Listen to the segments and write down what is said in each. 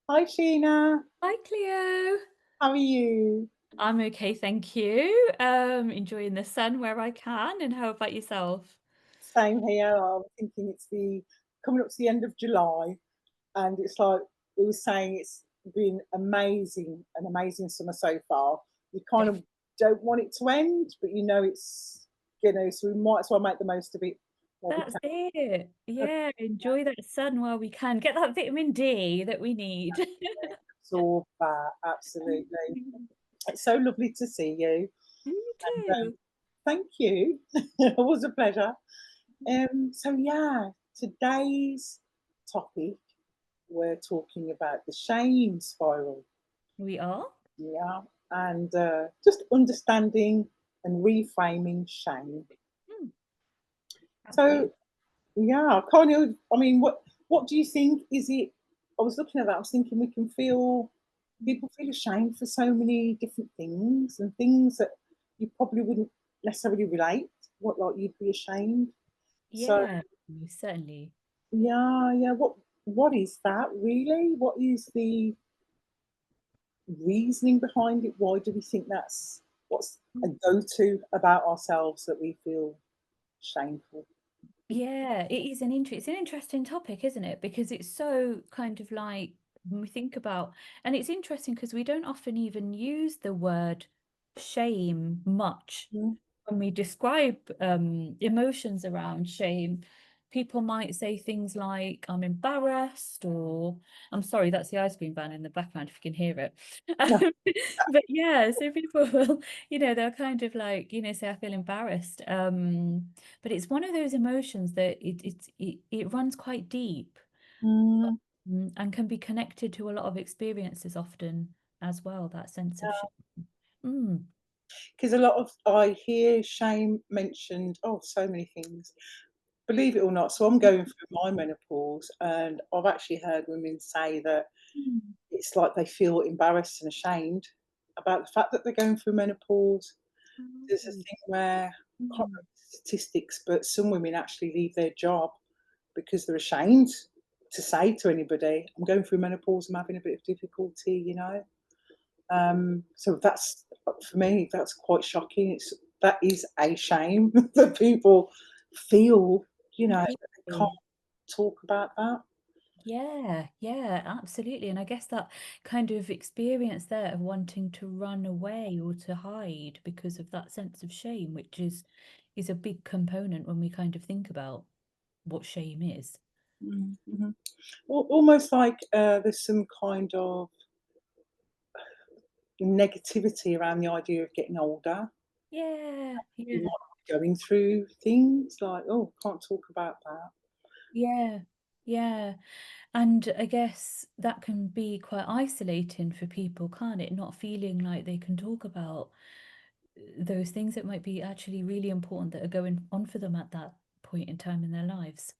Hi, Sheena. Hi, Cleo. How are you? I'm okay, thank you. Enjoying the sun where I can. And how about yourself? Same here. I'm thinking it's the coming up to the end of July, and it's like we were saying, it's been amazing, an amazing summer so far. You kind of don't want it to end, but it's so we might as well make the most of it while we That's can. it. Yeah, enjoy that sun while we can. Get that vitamin D that we need. Absorb that absolutely. It's so lovely to see you, You and too. thank you. It was a pleasure. So yeah, today's topic, we're talking about the shame spiral. We are? Yeah, and just understanding and reframing shame. Hmm, absolutely. So yeah, kind of. I mean, what do you think? Is it? I was looking at that. I was thinking we can feel people feel ashamed for so many different things and things that you probably wouldn't necessarily relate. What like you'd be ashamed. So Yeah, certainly. yeah, yeah. What is that really? What is the reasoning behind it? Why do we think that's what's a go-to about ourselves that we feel shameful? Yeah, it is it's an interesting topic, isn't it? Because it's so kind of like when we think about, and it's interesting because we don't often even use the word shame much Mm. when we describe emotions around shame. People might say things like, I'm embarrassed, or I'm sorry, that's the ice cream van in the background if you can hear it. Yeah. But yeah, so people will, they'll kind of like, say, I feel embarrassed. But it's one of those emotions that it runs quite deep, Mm. and can be connected to a lot of experiences often as well, that sense of shame. Mm. Because a lot of I hear shame mentioned, oh, so many things. Believe it or not, so I'm going through my menopause, and I've actually heard women say that Mm. it's like they feel embarrassed and ashamed about the fact that they're going through menopause. There's a Oh. thing where, I can't Mm. remember the statistics, but some women actually leave their job because they're ashamed to say to anybody, I'm going through menopause, I'm having a bit of difficulty. So that's for me, that's quite shocking. That is a shame that people feel, that they can't Completely. talk about that. Yeah, yeah, absolutely. And I guess that kind of experience there of wanting to run away or to hide because of that sense of shame, which is a big component when we kind of think about what shame is. Mm-hmm. Almost like there's some kind of negativity around the idea of getting older. Yeah, You yeah, might be going through things like, oh, can't talk about that. yeah, yeah. And I guess that can be quite isolating for people, can't it? Not feeling like they can talk about those things that might be actually really important that are going on for them at that point in time in their lives.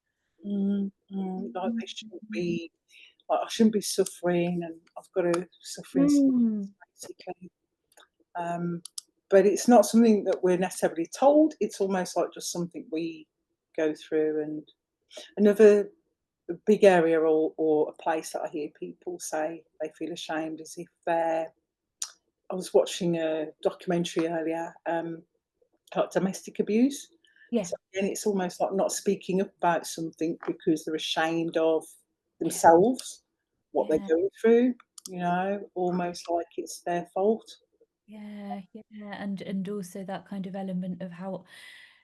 Like Mm. they shouldn't be, like I shouldn't be suffering, and I've got to suffer in silence, Mm. basically. Um, but it's not something that we're necessarily told. It's almost like just something we go through. And another big area or a place that I hear people say they feel ashamed as if they're. I was watching a documentary earlier, about domestic abuse. Yeah, So again, it's almost like not speaking up about something because they're ashamed of yeah, themselves, what they're yeah, going through. Almost like it's their fault. yeah, yeah. And also that kind of element of how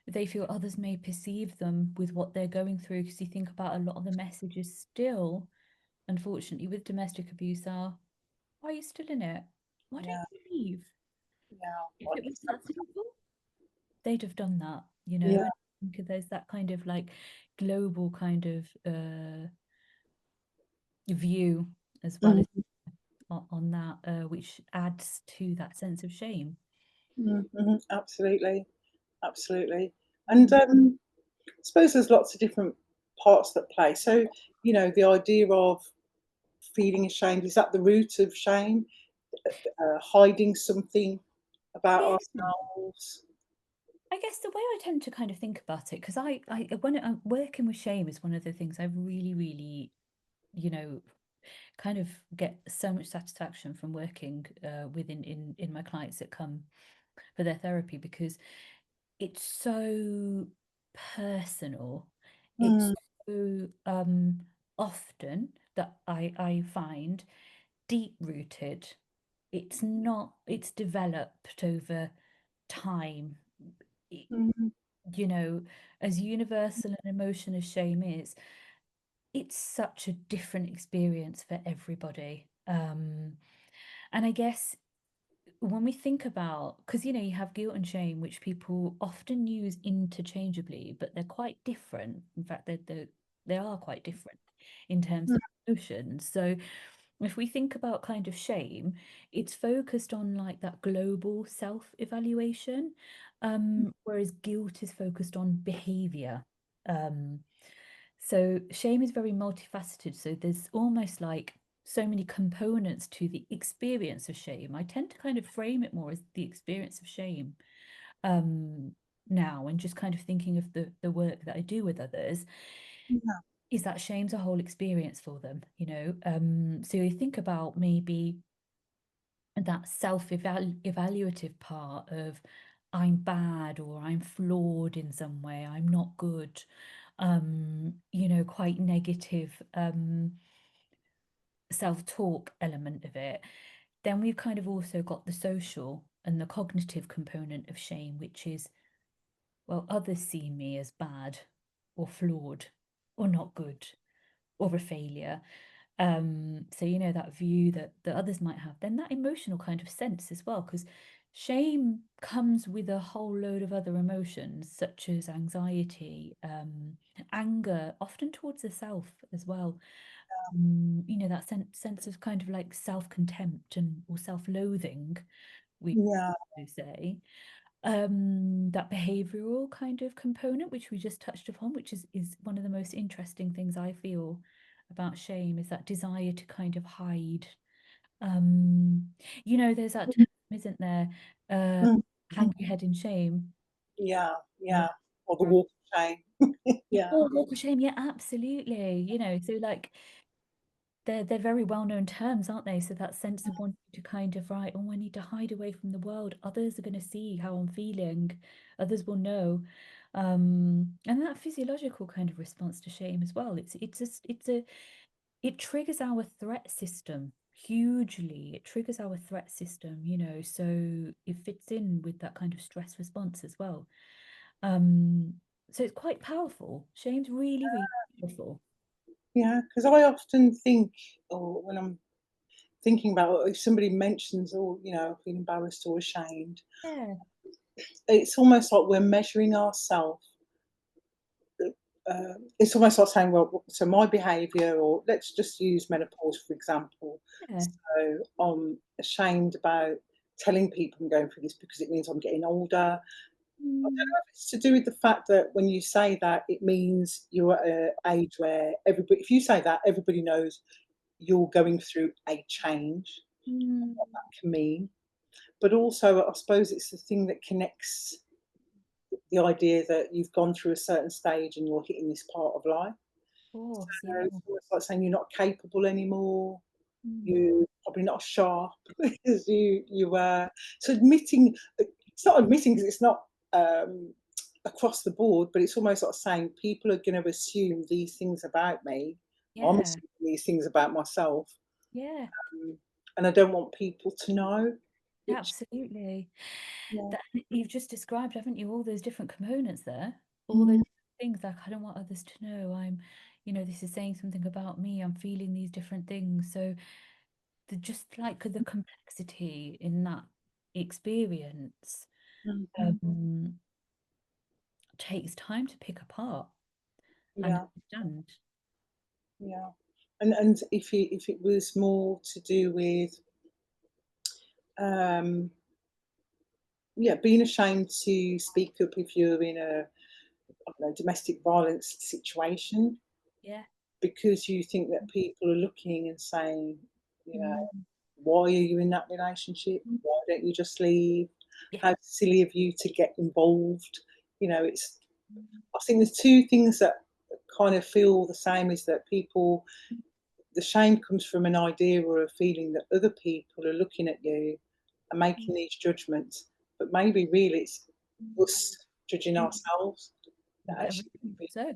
they feel others may perceive them with what they're going through. Because you think about a lot of the messages still, unfortunately, with domestic abuse are, why are you still in it? Why don't Yeah, you leave? yeah, If like it was it's that simple, they'd have done that, yeah. And I think there's that kind of like global kind of view as well as Mhm, on that, which adds to that sense of shame. absolutely, absolutely. And Mm. I suppose there's lots of different parts that play. So, the idea of feeling ashamed, is that the root of shame? Hiding something about Yeah, ourselves? I guess the way I tend to kind of think about it, because when I'm working with shame is one of the things I really, really, you know, kind of get so much satisfaction from working within in my clients that come for their therapy, because it's so personal. Mm, It's so often that I find deep rooted. It's not, it's developed over time. It- mm, you know, as universal an emotion as shame is, it's such a different experience for everybody. And I guess when we think about, because you have guilt and shame, which people often use interchangeably, but they're quite different. In fact, they are quite different in terms mm, of emotions. So if we think about kind of shame, it's focused on like that global self-evaluation, whereas guilt is focused on behavior. Um, so shame is very multifaceted. So there's almost like so many components to the experience of shame. I tend to kind of frame it more as the experience of shame um, now, and just kind of thinking of the work that I do with others, yeah, is that shame's a whole experience for them, So you think about maybe that self-evaluative part of I'm bad or I'm flawed in some way, I'm not good, quite negative self-talk element of it. Then we've kind of also got the social and the cognitive component of shame, which is, well, others see me as bad or flawed or not good or a failure. So that view that others might have, then that emotional kind of sense as well, because shame comes with a whole load of other emotions such as anxiety, anger, often towards the self as well. That sense of kind of like self-contempt and or self-loathing, we yeah, say. That behavioral kind of component, which we just touched upon, which is one of the most interesting things I feel about shame, is that desire to kind of hide. Um, there's that term, isn't there? Uh, mm, hang your head in shame. yeah, Right. yeah. Or the Right. walk of shame. Yeah, Oh, walk of shame, yeah, absolutely. So like they're very well-known terms, aren't they? So that sense of wanting to kind of, right, oh, I need to hide away from the world. Others are going to see how I'm feeling. Others will know. And that physiological kind of response to shame as well. It triggers our threat system hugely. It triggers our threat system, so it fits in with that kind of stress response as well. Um, so it's quite powerful. Shame's really, really powerful. yeah. Because I often think, or when I'm thinking about if somebody mentions, "Oh, I feel embarrassed or ashamed," Yeah. it's almost like we're measuring ourselves. It's almost like saying, "Well, so my behaviour," or let's just use menopause for example. Yeah. So I'm ashamed about telling people I'm going through this because it means I'm getting older. I don't Mm. know if it's to do with the fact that when you say that, it means you're at an age where everybody, if you say that, everybody knows you're going through a change, Mm, what that can mean. But also, I suppose it's the thing that connects the idea that you've gone through a certain stage and you're hitting this part of life. of course, So yeah. it's almost like saying you're not capable anymore. Mm. You're probably not as sharp as you were. So admitting, it's not admitting because it's not um, across the board, but it's almost like saying people are going to assume these things about me. I'm Yeah, assuming these things about myself, yeah, um, and I don't want people to know. Which, absolutely. yeah, That you've just described, haven't you, all those different components there, all those mm, things like I don't want others to know this is saying something about me. I'm feeling these different things. So just like the complexity in that experience mhm, um, takes time to pick apart and yeah, understand. yeah. And if it was more to do with um, yeah, being ashamed to speak up if you're in a, I don't know, domestic violence situation Yeah. because you think that people are looking and saying, you know, Mm. why are you in that relationship? Why don't you just leave? Yeah. how silly of you to get involved. You know, it's Mm, I think there's two things that kind of feel the same is that people the shame comes from an idea or a feeling that other people are looking at you and mm, making these judgments, but maybe really it's mm, us judging mm. ourselves. That Very actually could much be, so.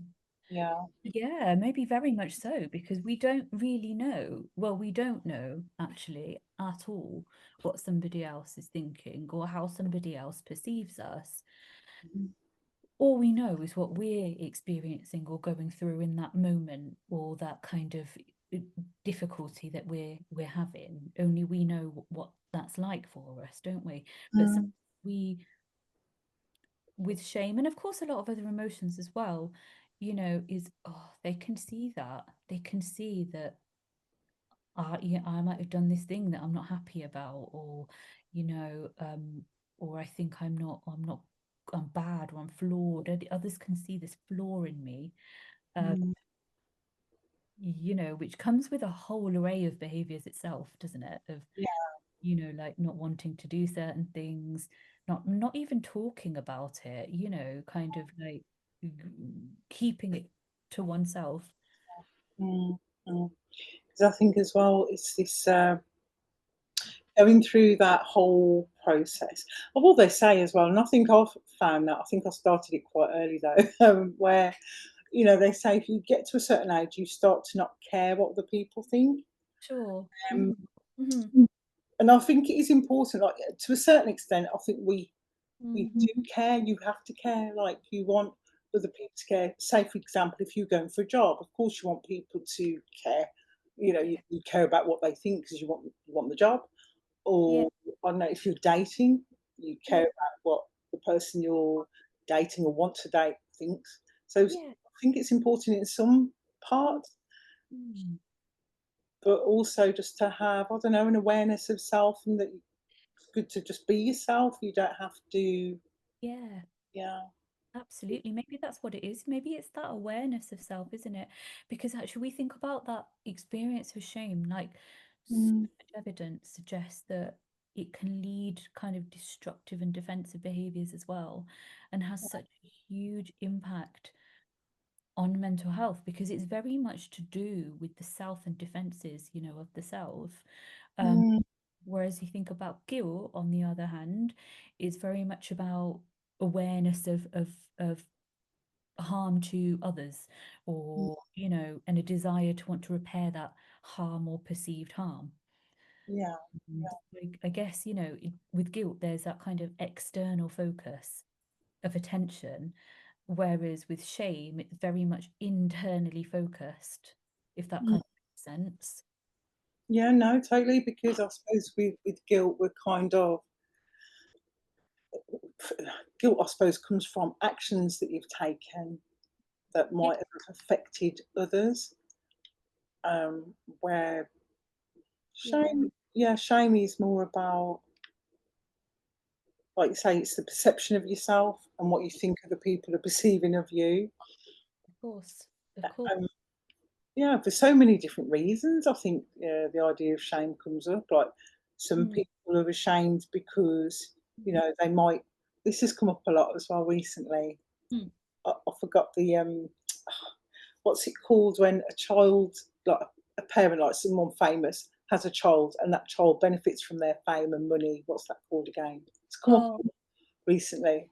yeah. Yeah, maybe very much so, because we don't really know. Well, we don't know actually at all what somebody else is thinking or how somebody else perceives us. Mhm. All we know is what we're experiencing or going through in that moment, or that kind of uh, difficulty that we're having. Only we know what that's like for us, don't we? But some, Mm, we with shame, and of course a lot of other emotions as well, is, oh, they can see that. They can see that, yeah, I might have done this thing that I'm not happy about, or you know or I think I'm bad, or I'm flawed. Others can see this flaw in me, um mm, which comes with a whole array of behaviors itself, doesn't it? Of, yeah. like not wanting to do certain things, not even talking about it, kind of like keeping it to oneself. Mm, mm. 'Cause I think as well, it's this going through that whole process of what they say as well. And I think I've found that I think I started it quite early though, where they say if you get to a certain age, you start to not care what the people think. Sure. Um, Hmm. and I think it is important, like to a certain extent. I think we Hmm. do care. You have to care. Like you want other people to care. Say, for example, if you're going for a job, of course you want people to care. You care about what they think because you want the job. Yeah. Or I don't know, if you're dating, you care Yeah. about what the person you're dating or want to date thinks. So I Yeah. think it's important in some parts, Mm. but also just to have, I don't know, an awareness of self and that it's good to just be yourself. You don't have to, Yeah, yeah. absolutely. Maybe that's what it is. Maybe it's that awareness of self, isn't it? Because actually, we think about that experience of shame, like so Mm, much evidence suggests that it can lead kind of destructive and defensive behaviors as well, and has such a huge impact on mental health, because it's very much to do with the self and defenses, of the self. Um, mm, Whereas you think about guilt, on the other hand, is very much about awareness of harm to others, mm, or and a desire to want to repair that harm or perceived harm. yeah, And yeah. I guess, with guilt, there's that kind of external focus of attention, whereas with shame, it's very much internally focused, if that Mm. kind of makes sense. Yeah, no, totally. Because I suppose with guilt, we're kind of guilt. I suppose comes from actions that you've taken that Yeah, might have affected others. Where yeah, shame is more about, like you say, it's the perception of yourself and what you think other people are perceiving of you. of course, of course. Um, yeah, for so many different reasons, I think the idea of shame comes up. Like some Mm, people are ashamed because mm, they might. This has come up a lot as well recently. mm. I forgot the what's it called when a child, like a parent, like someone famous, has a child and that child benefits from their fame and money. What's that called again? It's come up Oh, recently.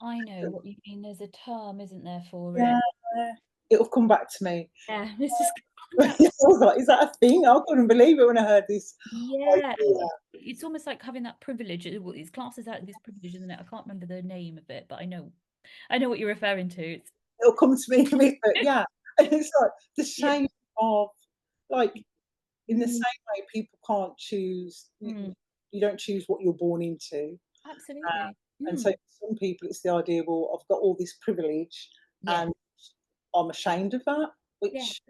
I know what you mean. There's a term, isn't there, for it? Yeah, it'll come back to me. Yeah, it's just I was like, "Is that a thing?" I couldn't believe it when I heard this yeah. idea. It's almost like having that privilege. Well, it's classed as that this privilege, isn't it? I can't remember the name of it, but I know what you're referring to. It's It'll come to me, but yeah, and it's like the yeah. shame of, like, in the Mm, same way people can't choose. mm, You don't choose what you're born into. absolutely. And so Mm, for some people, it's the idea, well, I've got all this privilege yeah, and I'm ashamed of that, yeah, which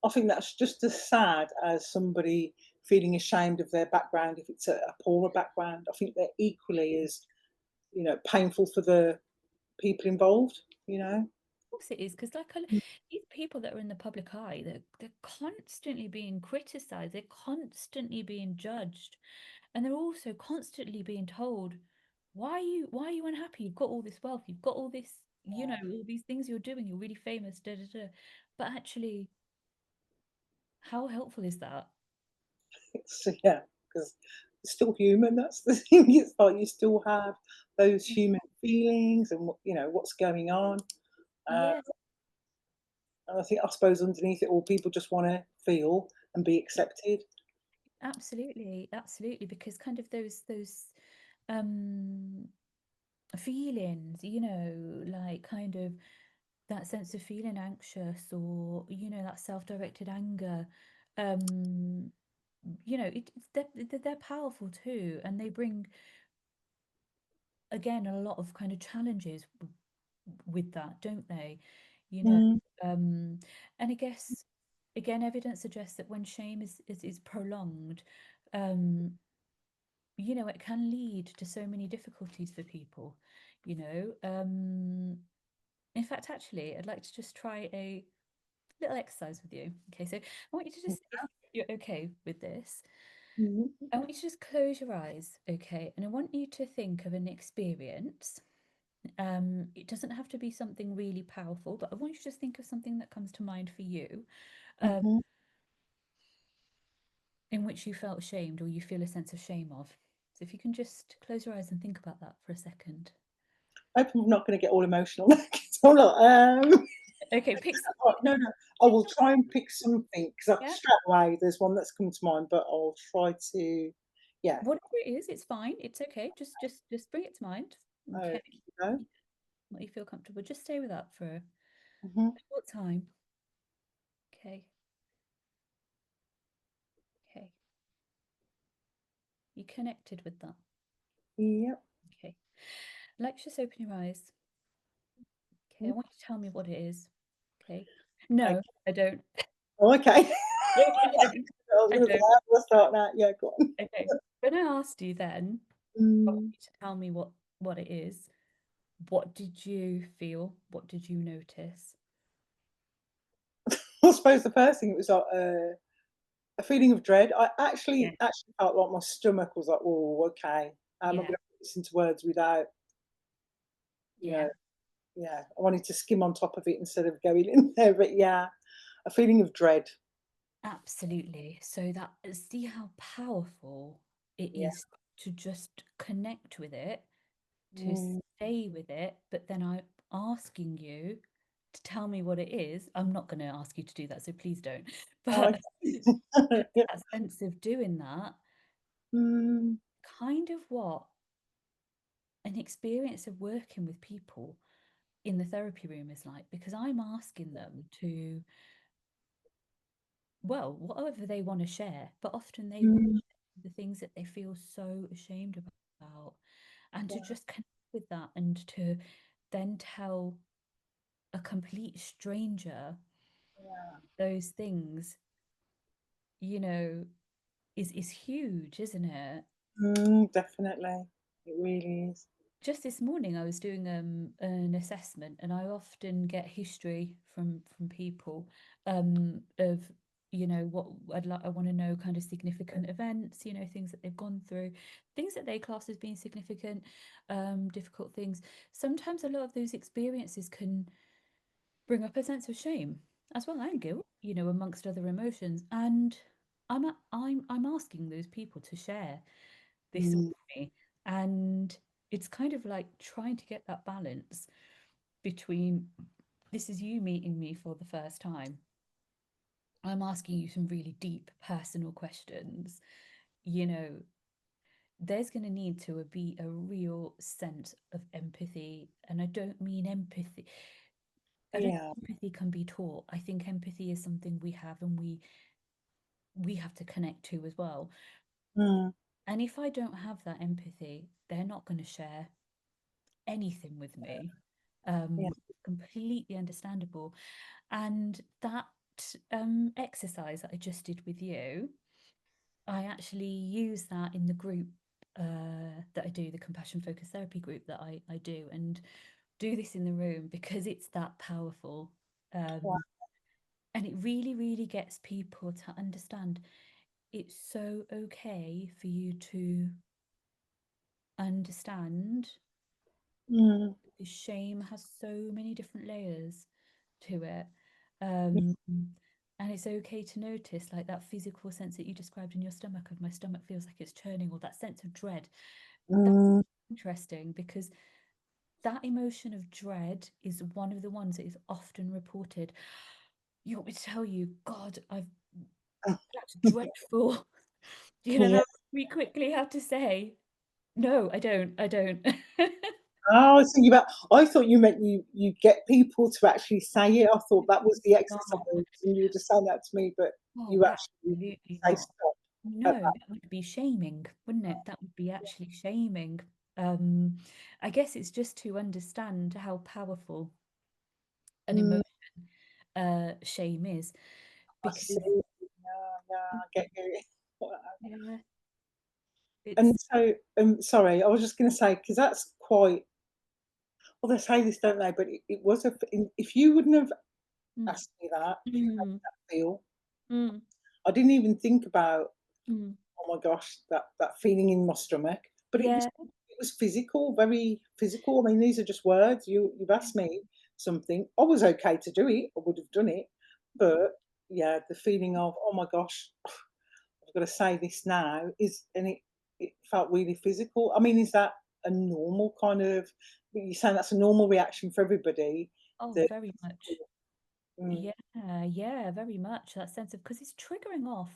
I think that's just as sad as somebody feeling ashamed of their background if it's a poorer background. I think they're equally as, painful for the people involved, you know? of course it is, because these people that are in the public eye, they're constantly being criticized, they're constantly being judged, And they're also constantly being told, why are you unhappy? You've got all this wealth, you've got all this, all these things you're doing, you're really famous, da da da. But actually, how helpful is that? So yeah, because it's still human. That's the thing. It's like you still have those human feelings and what's going on. Uh, Yeah, and I suppose underneath it all, people just want to feel and be accepted. absolutely, absolutely. Because kind of those um feelings, like kind of that sense of feeling anxious, or that self-directed anger, um they're powerful too, and they bring, again, a lot of kind of challenges with that, don't they? you know Mm, um and I guess, again, evidence suggests that when shame is prolonged, um it can lead to so many difficulties for people. you know um in fact, actually, I'd like to just try a little exercise with you. Okay, so I want you to just, if you're okay with this, mhm, I want you to just close your eyes, okay? And I want you to think of an experience. It doesn't have to be something really powerful, but I want you to just think of something that comes to mind for you, um, mhm. in which you felt ashamed or you feel a sense of shame of. So if you can just close your eyes and think about that for a second. I hope I'm not going to get all emotional. 'Cause I'm like, Okay, pick oh, something. no, no. I Pick will something. try and pick something because Yeah, straight away there's one that's come to mind, but I'll try to, yeah. whatever it is, it's fine. It's okay. Just bring it to mind. Okay, Okay, go. what you feel comfortable. Just stay with that for a Hmm. short time. Okay, okay. You connected with that. Yep. Okay. Let's just open your eyes. Okay, I want you to tell me what it is. Okay. Okay. No, I don't. Oh, okay. No, I don't. I was I going to say, don't. how do I start that? Yeah, go on. Okay. When I asked you then, I want Mm. you to tell me what it is. What did you feel? What did you notice? I suppose the first thing it was like a feeling of dread. I Yeah. actually felt like my stomach was like, oh, okay. I'm going Yeah. to put this into words without, you know, Yeah. yeah. I wanted to skim on top of it instead of going in there, but yeah, a feeling of dread. Absolutely. So that, see how powerful it Yeah. is to just connect with it, to Mm. stay with it, but then I'm asking you to tell me what it is. I'm not going to ask you to do that, so please don't. Oh, But okay. just that sense of doing that, Mm. kind of what an experience of working with people in the therapy room is like, because I'm asking them to, well, whatever they want to share, but often they will Mm. share the things that they feel so ashamed about, and to Yeah. just connect with that, and to then tell a complete stranger Yeah. those things, you know, is huge, isn't it? Definitely. It really is. Just this morning I was doing an assessment, and I often get history from people, of what I want to know, kind of significant events, things that they've gone through, things that they class as being significant, difficult things. Sometimes a lot of those experiences can bring up a sense of shame as well, and guilt, amongst other emotions. And I'm asking those people to share this with Mm. me. And it's kind of like trying to get that balance between, this is you meeting me for the first time. I'm asking you some really deep personal questions. You know, there's going to need to be a real sense of empathy. And I don't mean empathy. I don't Yeah. think empathy can be taught. I think empathy is something we have, and we have to connect to as well. Mm. And if I don't have that empathy, they're not going to share anything with me. Yeah. Completely understandable. And that exercise that I just did with you, I actually use that in the group that I do, the compassion focused therapy group that I do, and do this in the room because it's that powerful. Wow. And it really, really gets people to understand. it's so okay for you to understand, Mm, because shame has so many different layers to it. And it's okay to notice like that physical sense that you described in your stomach of my stomach feels like it's churning, or that sense of dread. That's mm. interesting because that emotion of dread is one of the ones that is often reported. You want me to tell you, God, that's dreadful. And Yeah. we quickly have to say, no, I don't. I don't. Oh, I was thinking about I thought you meant you get people to actually say it. I thought that was the No. exercise, and you were just saying that to me, but Oh, you actually absolutely say not. stop at No, that. that would be shaming, wouldn't it? That would be actually shaming. Um, I guess it's just to understand how powerful an Mm, emotion shame is, I because see. Yeah, yeah, I get you. yeah, And it's so, sorry, I was just gonna say say because that's quite well, they say this, don't they? But it was a if you wouldn't have mm, asked me that, how mm, did that feel? mm, I didn't even think about, mm. oh my gosh, that feeling in my stomach, but Yeah, it was physical, very physical. I mean, these are just words. You've asked me something. I was okay to do it. I would have done it, but yeah, the feeling of, oh my gosh, I've got to say this now is, and it felt really physical. I mean, is that a normal kind of? You're saying that's a normal reaction for everybody. oh, That very much. mm, Yeah, yeah, very much. That sense of, because it's triggering off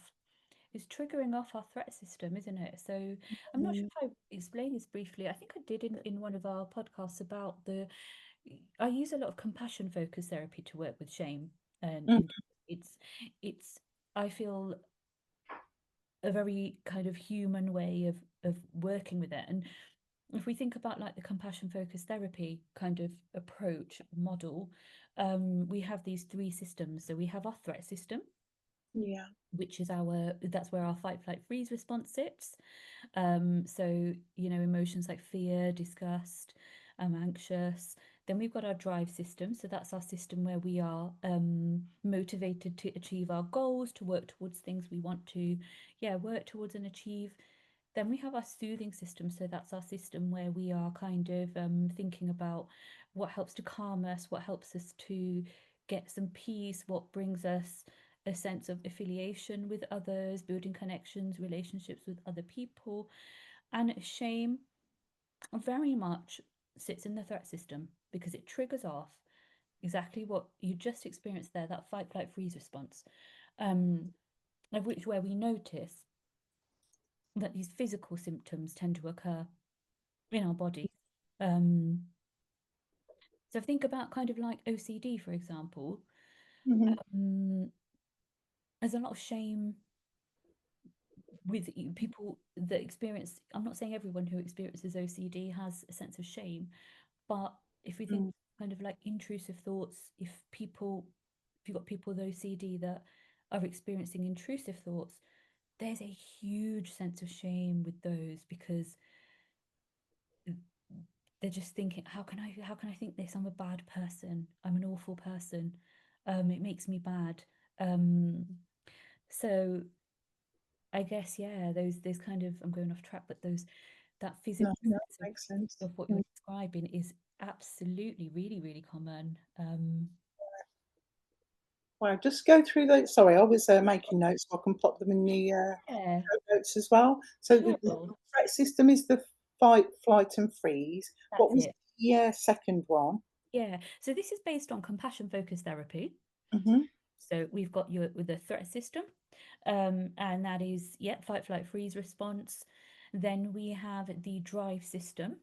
our threat system, isn't it? So I'm not sure mm, if I explained this briefly. I think I did in one of our podcasts about I use a lot of compassion focused therapy to work with shame, and mm, it's I feel a very kind of human way of working with it. And if we think about like the compassion focused therapy kind of approach model, we have these three systems. So we have our threat system, yeah, which is that's where our fight, flight, freeze response sits. So, emotions like fear, disgust, anxious. Then we've got our drive system. So that's our system where we are motivated to achieve our goals, to work towards things we want to, yeah, work towards and achieve. Then we have our soothing system. So that's our system where we are kind of thinking about what helps to calm us, what helps us to get some peace, what brings us a sense of affiliation with others, building connections, relationships with other people. And shame very much sits in the threat system because it triggers off exactly what you just experienced there, that fight, flight, freeze response, um, of which where we notice that these physical symptoms tend to occur in our bodies. Um, so think about kind of like OCD, for example. mhm, Um, there's a lot of shame with people that experience. I'm not saying everyone who experiences OCD has a sense of shame, but if we think mm, kind of like intrusive thoughts, if you've got people with OCD that are experiencing intrusive thoughts, there's a huge sense of shame with those, because they're just thinking, how can I think this? I'm a bad person. I'm an awful person. It makes me bad. Um, so I guess, yeah, those kind of, I'm going off track, but that no, physical no, sense makes sense. of what Mm. you're describing is absolutely really, really common. Wow, just go through those. Sorry, I was making notes so I can pop them in the Yeah, show notes as well. So the sure. threat system is the fight, flight, and freeze. What That's was it. the second one? Yeah. So this is based on compassion focused therapy. Hmm. So we've got you with the threat system, and that is, yeah, fight, flight, freeze response. Then we have the drive system.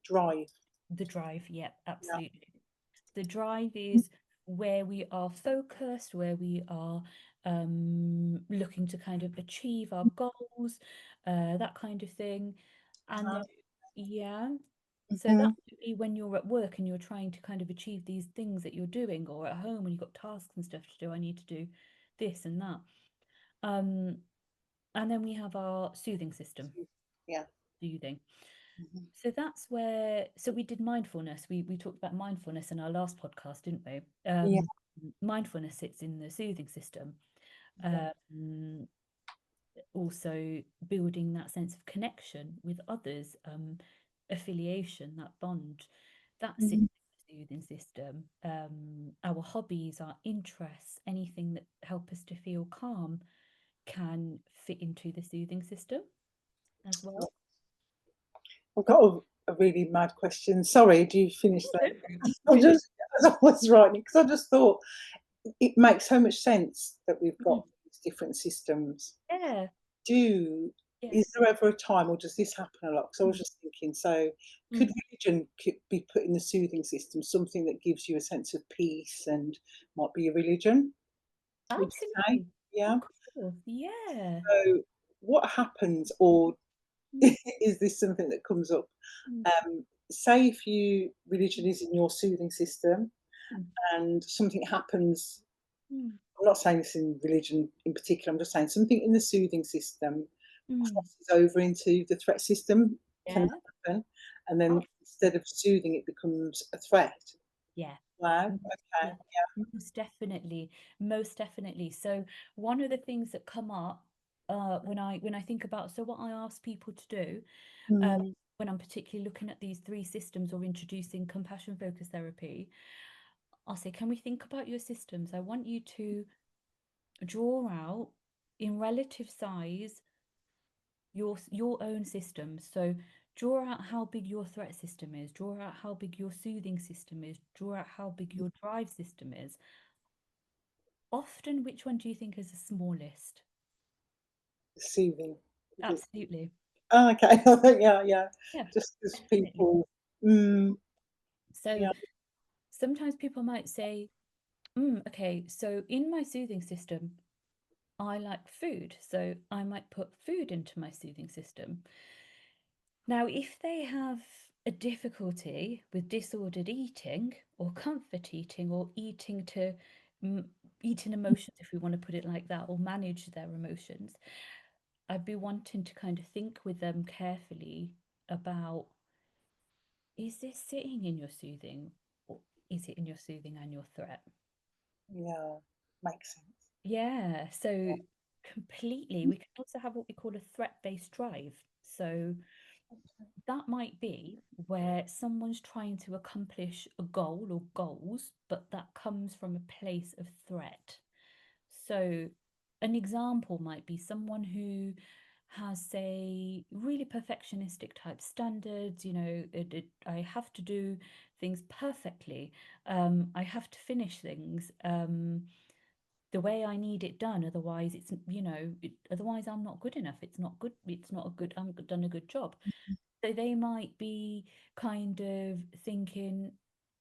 Drive. The drive, yeah, Yeah. absolutely. The drive is where we are focused, where we are looking to kind of achieve our goals, that kind of thing. And then, yeah, so that Mm-hmm. would be when you're at work and you're trying to kind of achieve these things that you're doing, or at home when you've got tasks and stuff to do. I need to do this and that. Um, and then we have our soothing system, Yeah. soothing. Mhm. So that's where, so we did mindfulness. We talked about mindfulness in our last podcast, didn't we? Yeah. Mindfulness sits in the soothing system. Yeah. Um, also building that sense of connection with others, affiliation, that bond, that sits Mhm. in the soothing system. Our hobbies, our interests, anything that help us to feel calm can fit into the soothing system as well. I've got a really mad question. Sorry, do you finish that? I Finish. just, as I was writing, because I just thought it makes so much sense that we've got Mm. these different systems. Yeah, Do yeah. Is there ever a time, or does this happen a lot? Because I was Mm, just thinking, so could mm. religion be put in the soothing system, something that gives you a sense of peace, and might be a religion? Would you say? Absolutely. Of Yeah. course. Yeah. So what happens, or Mm, is this something that comes up? mm, Say if religion mm, is in your soothing system, mm, and something happens. mm, I'm not saying this in religion in particular. I'm just saying something in the soothing system mm. crosses over into the threat system. Can Yeah. that happen? And then instead Absolutely. of soothing, it becomes a threat. Yeah. Wow. Mm, Okay. yeah. Most definitely. Most definitely. So one of the things that come up when I think about, so what I ask people to do um, Mm, when I'm particularly looking at these three systems or introducing compassion focused therapy, I'll say, can we think about your systems? I want you to draw out in relative size your own system. So draw out how big your threat system is, draw out how big your soothing system is, draw out how big your drive system is. Often, which one do you think is the smallest? soothing. Absolutely. Oh, okay. Yeah, yeah. Yeah, Just as definitely. people. Mm, So yeah. sometimes people might say, okay, so in my soothing system, I like food. So I might put food into my soothing system. Now, if they have a difficulty with disordered eating or comfort eating or eating to mm, eating emotions, if we want to put it like that, or manage their emotions, I'd be wanting to kind of think with them carefully about, is this sitting in your soothing or is it in your soothing and your threat? Yeah. Makes sense. Yeah, so completely. We can also have what we call a threat-based drive. So that might be where someone's trying to accomplish a goal or goals, but that comes from a place of threat. So, an example might be someone who has, say, really perfectionistic type standards. I have to do things perfectly. I have to finish things the way I need it done. Otherwise, otherwise I'm not good enough. It's not good. It's not a good. I'm done a good job. So they might be kind of thinking,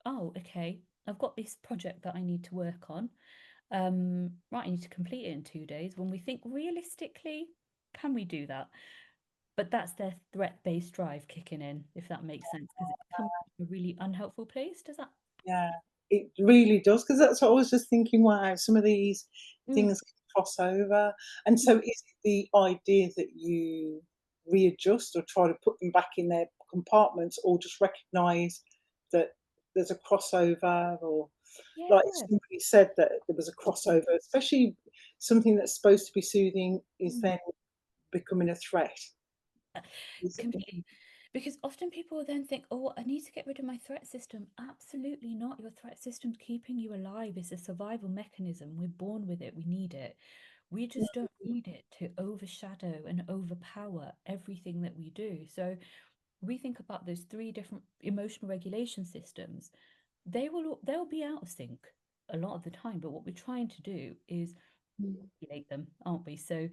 oh, okay, I've got this project that I need to work on. Right, I need to complete it in 2 days. When we think realistically, can we do that? But that's their threat-based drive kicking in, if that makes sense, because it's coming from a really unhelpful place. Does that? Yeah, it really does, because that's what I was just thinking, wow, some of these Mm, things can cross over. And mm. so is it the idea that you readjust or try to put them back in their compartments, or just recognise that there's a crossover, or like if Yeah. somebody said that there was a Mm, crossover, especially something that's supposed to be soothing is mm. then becoming a threat. Is it? Completely. Because often people then think, oh, I need to get rid of my threat system. Absolutely not. Your threat system's keeping you alive. It's a survival mechanism. We're born with it. We need it. We just don't need it to overshadow and overpower everything that we do. So we think about those three different emotional regulation systems. They'll be out of sync a lot of the time. But what we're trying to do is Mm, regulate them, aren't we? So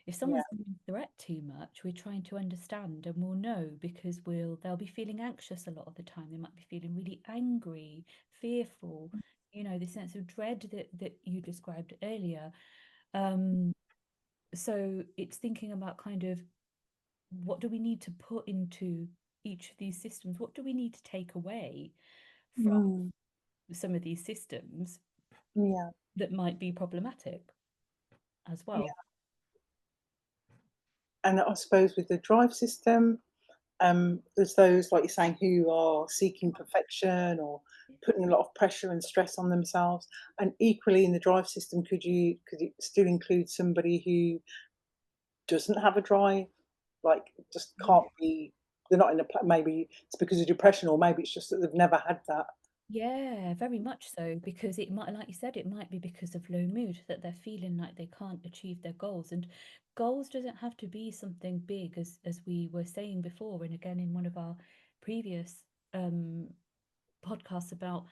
if yeah. someone's being threat too much, we're trying to understand and we'll know because they'll be feeling anxious a lot of the time. They might be feeling really angry, fearful, the sense of dread that you described earlier. Um, so it's thinking about kind of what do we need to put into each of these systems? What do we need to take away from Mm, some of these systems yeah. that might be problematic as well? Yeah. And I suppose with the drive system, there's those, like you're saying, who are seeking perfection or putting a lot of pressure and stress on themselves. And equally in the drive system, could it still include somebody who doesn't have a drive, like, just Yeah. can't be, they're not in a maybe it's because of depression, or maybe it's just that they've never had that. Yeah, very much so, because it might, like you said, it might be because of low mood that they're feeling like they can't achieve their goals. And goals doesn't have to be something big, as we were saying before, and again in one of our previous um podcasts about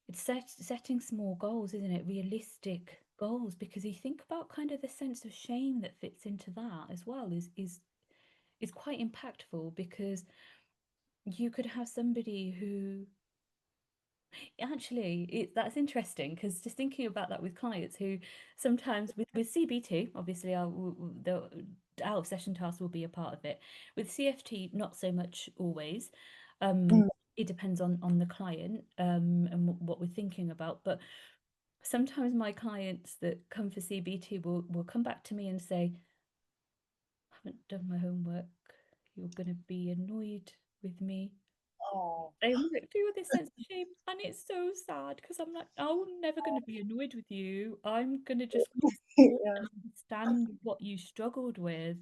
it's setting small goals, isn't it? Realistic goals, because you think about kind of the sense of shame that fits into that as well is quite impactful, because you could have somebody who actually, that's interesting, because just thinking about that with clients who sometimes with CBT, obviously, the out of session task will be a part of it. With CFT, not so much always. Mm. It depends on the client and what we're thinking about. But sometimes my clients that come for CBT will come back to me and say, "I haven't done my homework. You're going to be annoyed with me." Oh. They almost feel this sense of shame, and it's so sad because I'm like, I'm never going to be annoyed with you. I'm going to just want to support Yeah. and understand what you struggled with,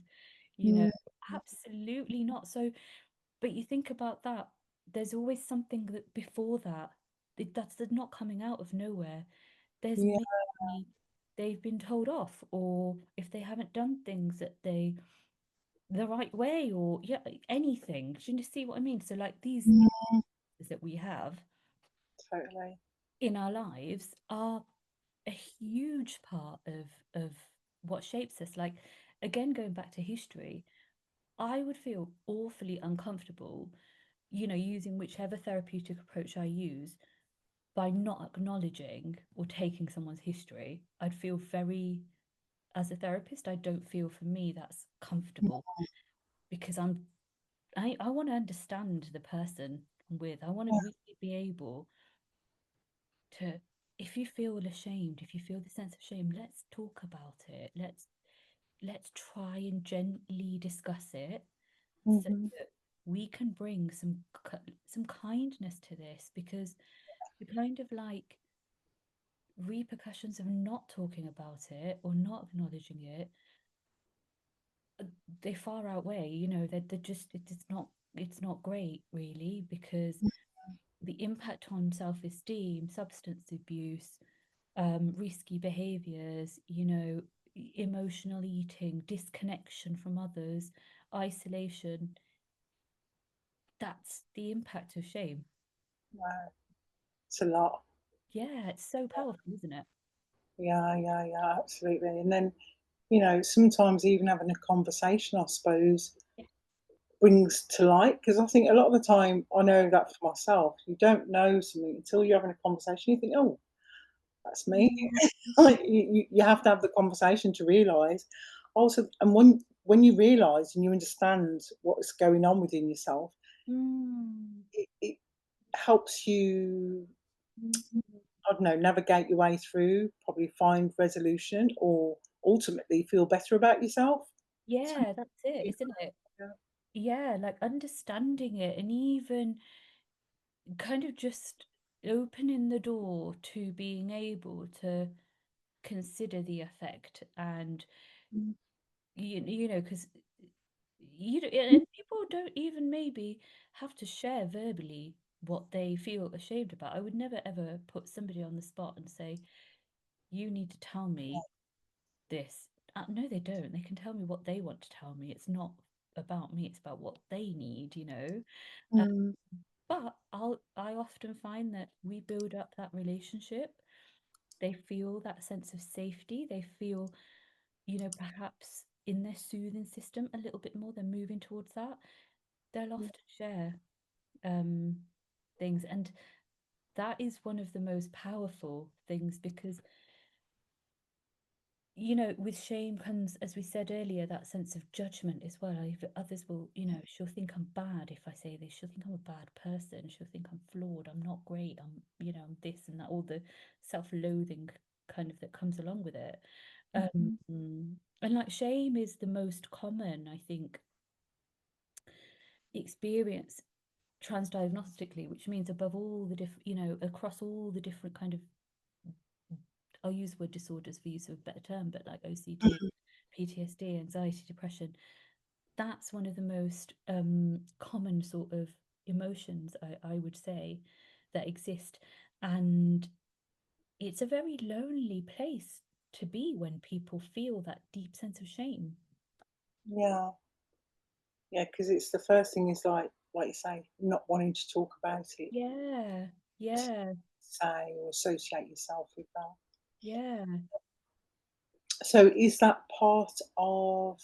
you know. Mm. Absolutely not. So, but you think about that, there's always something that before that, that's not coming out of nowhere. There's Yeah. maybe they've been told off, or if they haven't done things that they the right way, or yeah, anything. Do you see what I mean? So, like these Mm. that we have Totally. in our lives are a huge part of what shapes us. Like, again, going back to history, I would feel awfully uncomfortable, using whichever therapeutic approach I use, by not acknowledging or taking someone's history. I'd feel very, as a therapist, I don't feel, for me, that's comfortable, because I want to understand the person I'm with. I want to Yeah. really be able to, if you feel ashamed, if you feel the sense of shame, let's talk about it. Let's try and gently discuss it, so Mhm. that we can bring some kindness to this, because the kind of like repercussions of not talking about it or not acknowledging it, they far outweigh, they're just, it's not great really, because the impact on self-esteem, substance abuse, risky behaviors, emotional eating, disconnection from others, isolation. That's the impact of shame. Wow. It's a lot. Yeah, it's so powerful, isn't it? Yeah, yeah, yeah, absolutely. And then, sometimes even having a conversation, I suppose, Yeah. brings to light, because I think a lot of the time, I know that for myself, you don't know something until you're having a conversation. You think, oh, that's me. Mm, Like, you have to have the conversation to realise. Also, and when you realise and you understand what's going on within yourself, mm, it helps you, mm. I don't know, navigate your way through, probably find resolution, or ultimately feel better about yourself. So, Yeah, that's it, isn't it? yeah. Yeah, like understanding it, and even kind of just opening the door to being able to consider the effect. And Mm, because and people don't even maybe have to share verbally what they feel ashamed about. I would never ever put somebody on the spot and say, you need to tell me this. No, they don't. They can tell me what they want to tell me. It's not about me, it's about what they need. uh, mm, but I often find that we build up that relationship. They feel that sense of safety. They feel, perhaps in their soothing system a little bit more. They're moving towards that. They'll mm, often share um, things. And that is one of the most powerful things, because, with shame comes, as we said earlier, that sense of judgment as well. Others will, she'll think I'm bad if I say this. She'll think I'm a bad person. She'll think I'm flawed. I'm not great. I'm this and that, all the self-loathing kind of that comes along with it. mhm, And like shame is the most common, I think, experience transdiagnostically, which means above all the different, across all the different kind of, I'll use the word disorders for use of a better term, but like OCD, mhm, PTSD, anxiety, depression, that's one of the most common sort of emotions, I would say, that exist. And it's a very lonely place to be when people feel that deep sense of shame. Yeah, yeah, because it's the first thing is like you say, not wanting to talk about it, Yeah, yeah, say or associate yourself with that. yeah. So is that part of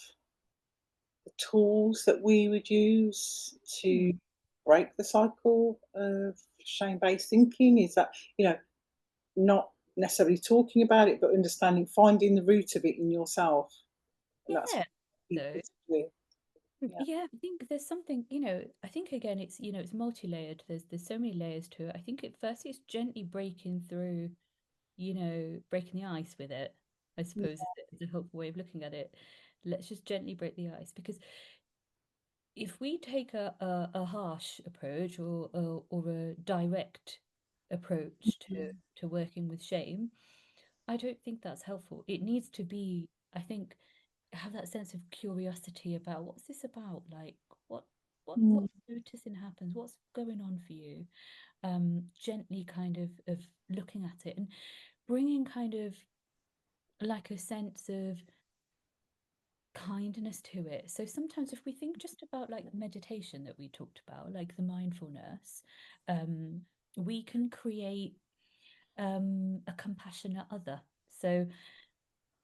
the tools that we would use to Hmm. break the cycle of shame-based thinking? Is that, not necessarily talking about it, but understanding, finding the root of it in yourself, and that's Yeah. what So people do. Yeah. yeah, I think there's something, I think again it's, it's multi-layered. There's so many layers to it. I think at first it's gently breaking through, breaking the ice with it, I Yeah. suppose is a helpful way of looking at it. Let's just gently break the ice, because if we take a harsh approach, or a direct approach Mhm. to working with shame, I don't think that's helpful. It needs to be, I think, have that sense of curiosity about what's this about? Like, what what Mm. noticing happens? What's going on for you? Gently kind of looking at it and bringing kind of like a sense of kindness to it. So sometimes if we think just about like meditation that we talked about, like the mindfulness, um, we can create a compassionate other. So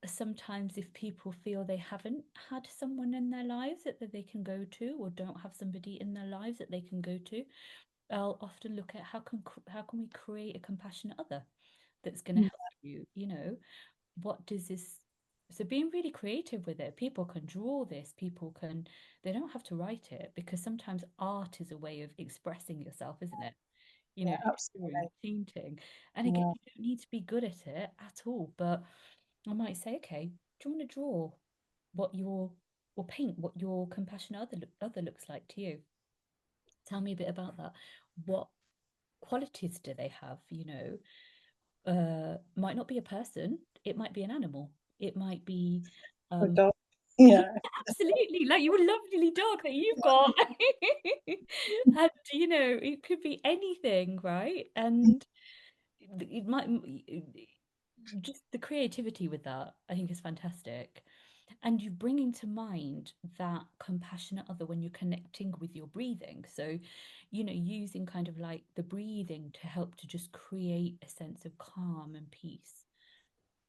sometimes if people feel they haven't had someone in their lives that they can go to, or don't have somebody in their lives that they can go to, I'll often look at how can we create a compassionate other that's going to Yeah. help you, what does this, so being really creative with it. People can draw this, people can, they don't have to write it, because sometimes art is a way of expressing yourself, isn't it? Yeah, Drawing, absolutely. painting. And again, Yeah. you don't need to be good at it at all, but I might say, okay, do you want to draw what your, or paint what your compassionate other looks like to you? Tell me a bit about that. What qualities do they have? Might not be a person, it might be an animal, it might be A um dog. yeah, Yeah. absolutely, like your lovely dog that you've got. And it could be anything, right? And it might, just the creativity with that, I think, is fantastic. And you bringing to mind that compassionate other when you're connecting with your breathing. So, using kind of like the breathing to help to just create a sense of calm and peace,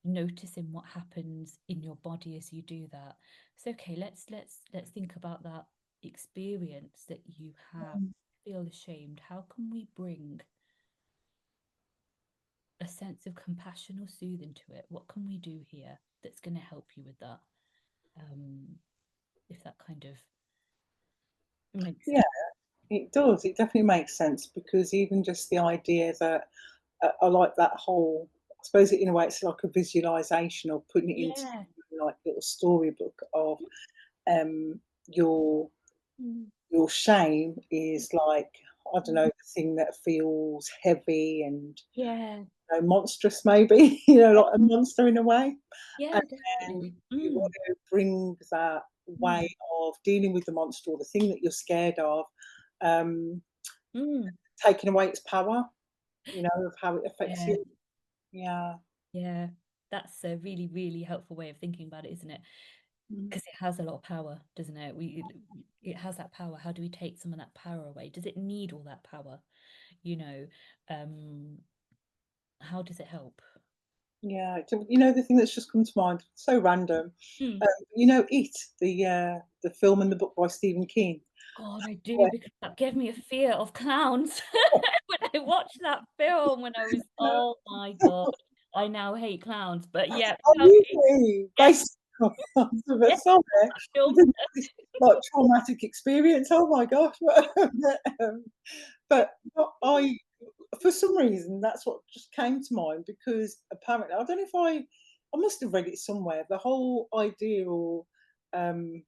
noticing what happens in your body as you do that. So, okay, let's think about that experience that you have. Mm. Feel ashamed. How can we bring a sense of compassion or soothing to it? What can we do here that's going to help you with that? Um, if that kind of makes Yeah, sense. it does. It definitely makes sense because even just the idea that I like that whole. I suppose in a way it's like a visualization or putting it into Yeah. like little storybook of um, your Mm. your shame is like, I don't know, the thing that feels heavy and Yeah. monstrous maybe, like a monster in a way. And Yeah, then definitely. you want to bring that way Mm. of dealing with the monster or the thing that you're scared of, um, Mm. taking away its power, of how it affects Yeah. you. Yeah. Yeah. That's a really, really helpful way of thinking about it, isn't it? Mm. Because it has a lot of power, doesn't it? It has that power. How do we take some of that power away? Does it need all that power? You know, um, how does it help? Yeah. The thing that's just come to mind, so random. Mm. It, the film and the book by Stephen King. God, I do, because that gave me a fear of clowns when I watched that film when I was, oh my God, I now hate clowns. But yeah, Oh, tell me, really? yeah, Based on yeah, sorry. that film. This, like, traumatic experience. Oh my gosh. Um, but I, for some reason, that's what just came to mind because apparently, I don't know if I must have read it somewhere. The whole idea or um,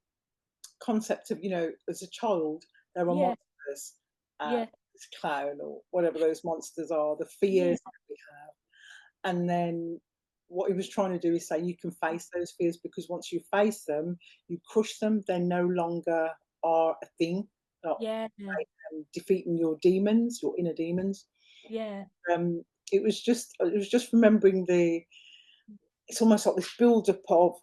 concept of, as a child, there are Yeah, monsters, yeah, this clown or whatever those monsters are, the yeah, fears that we have. And then what he was trying to do is say you can face those fears, because once you face them, you crush them. They no longer are a thing. Not Yeah. defeating your demons, your inner demons. Yeah. Um, it was just remembering the. It's almost like this build-up of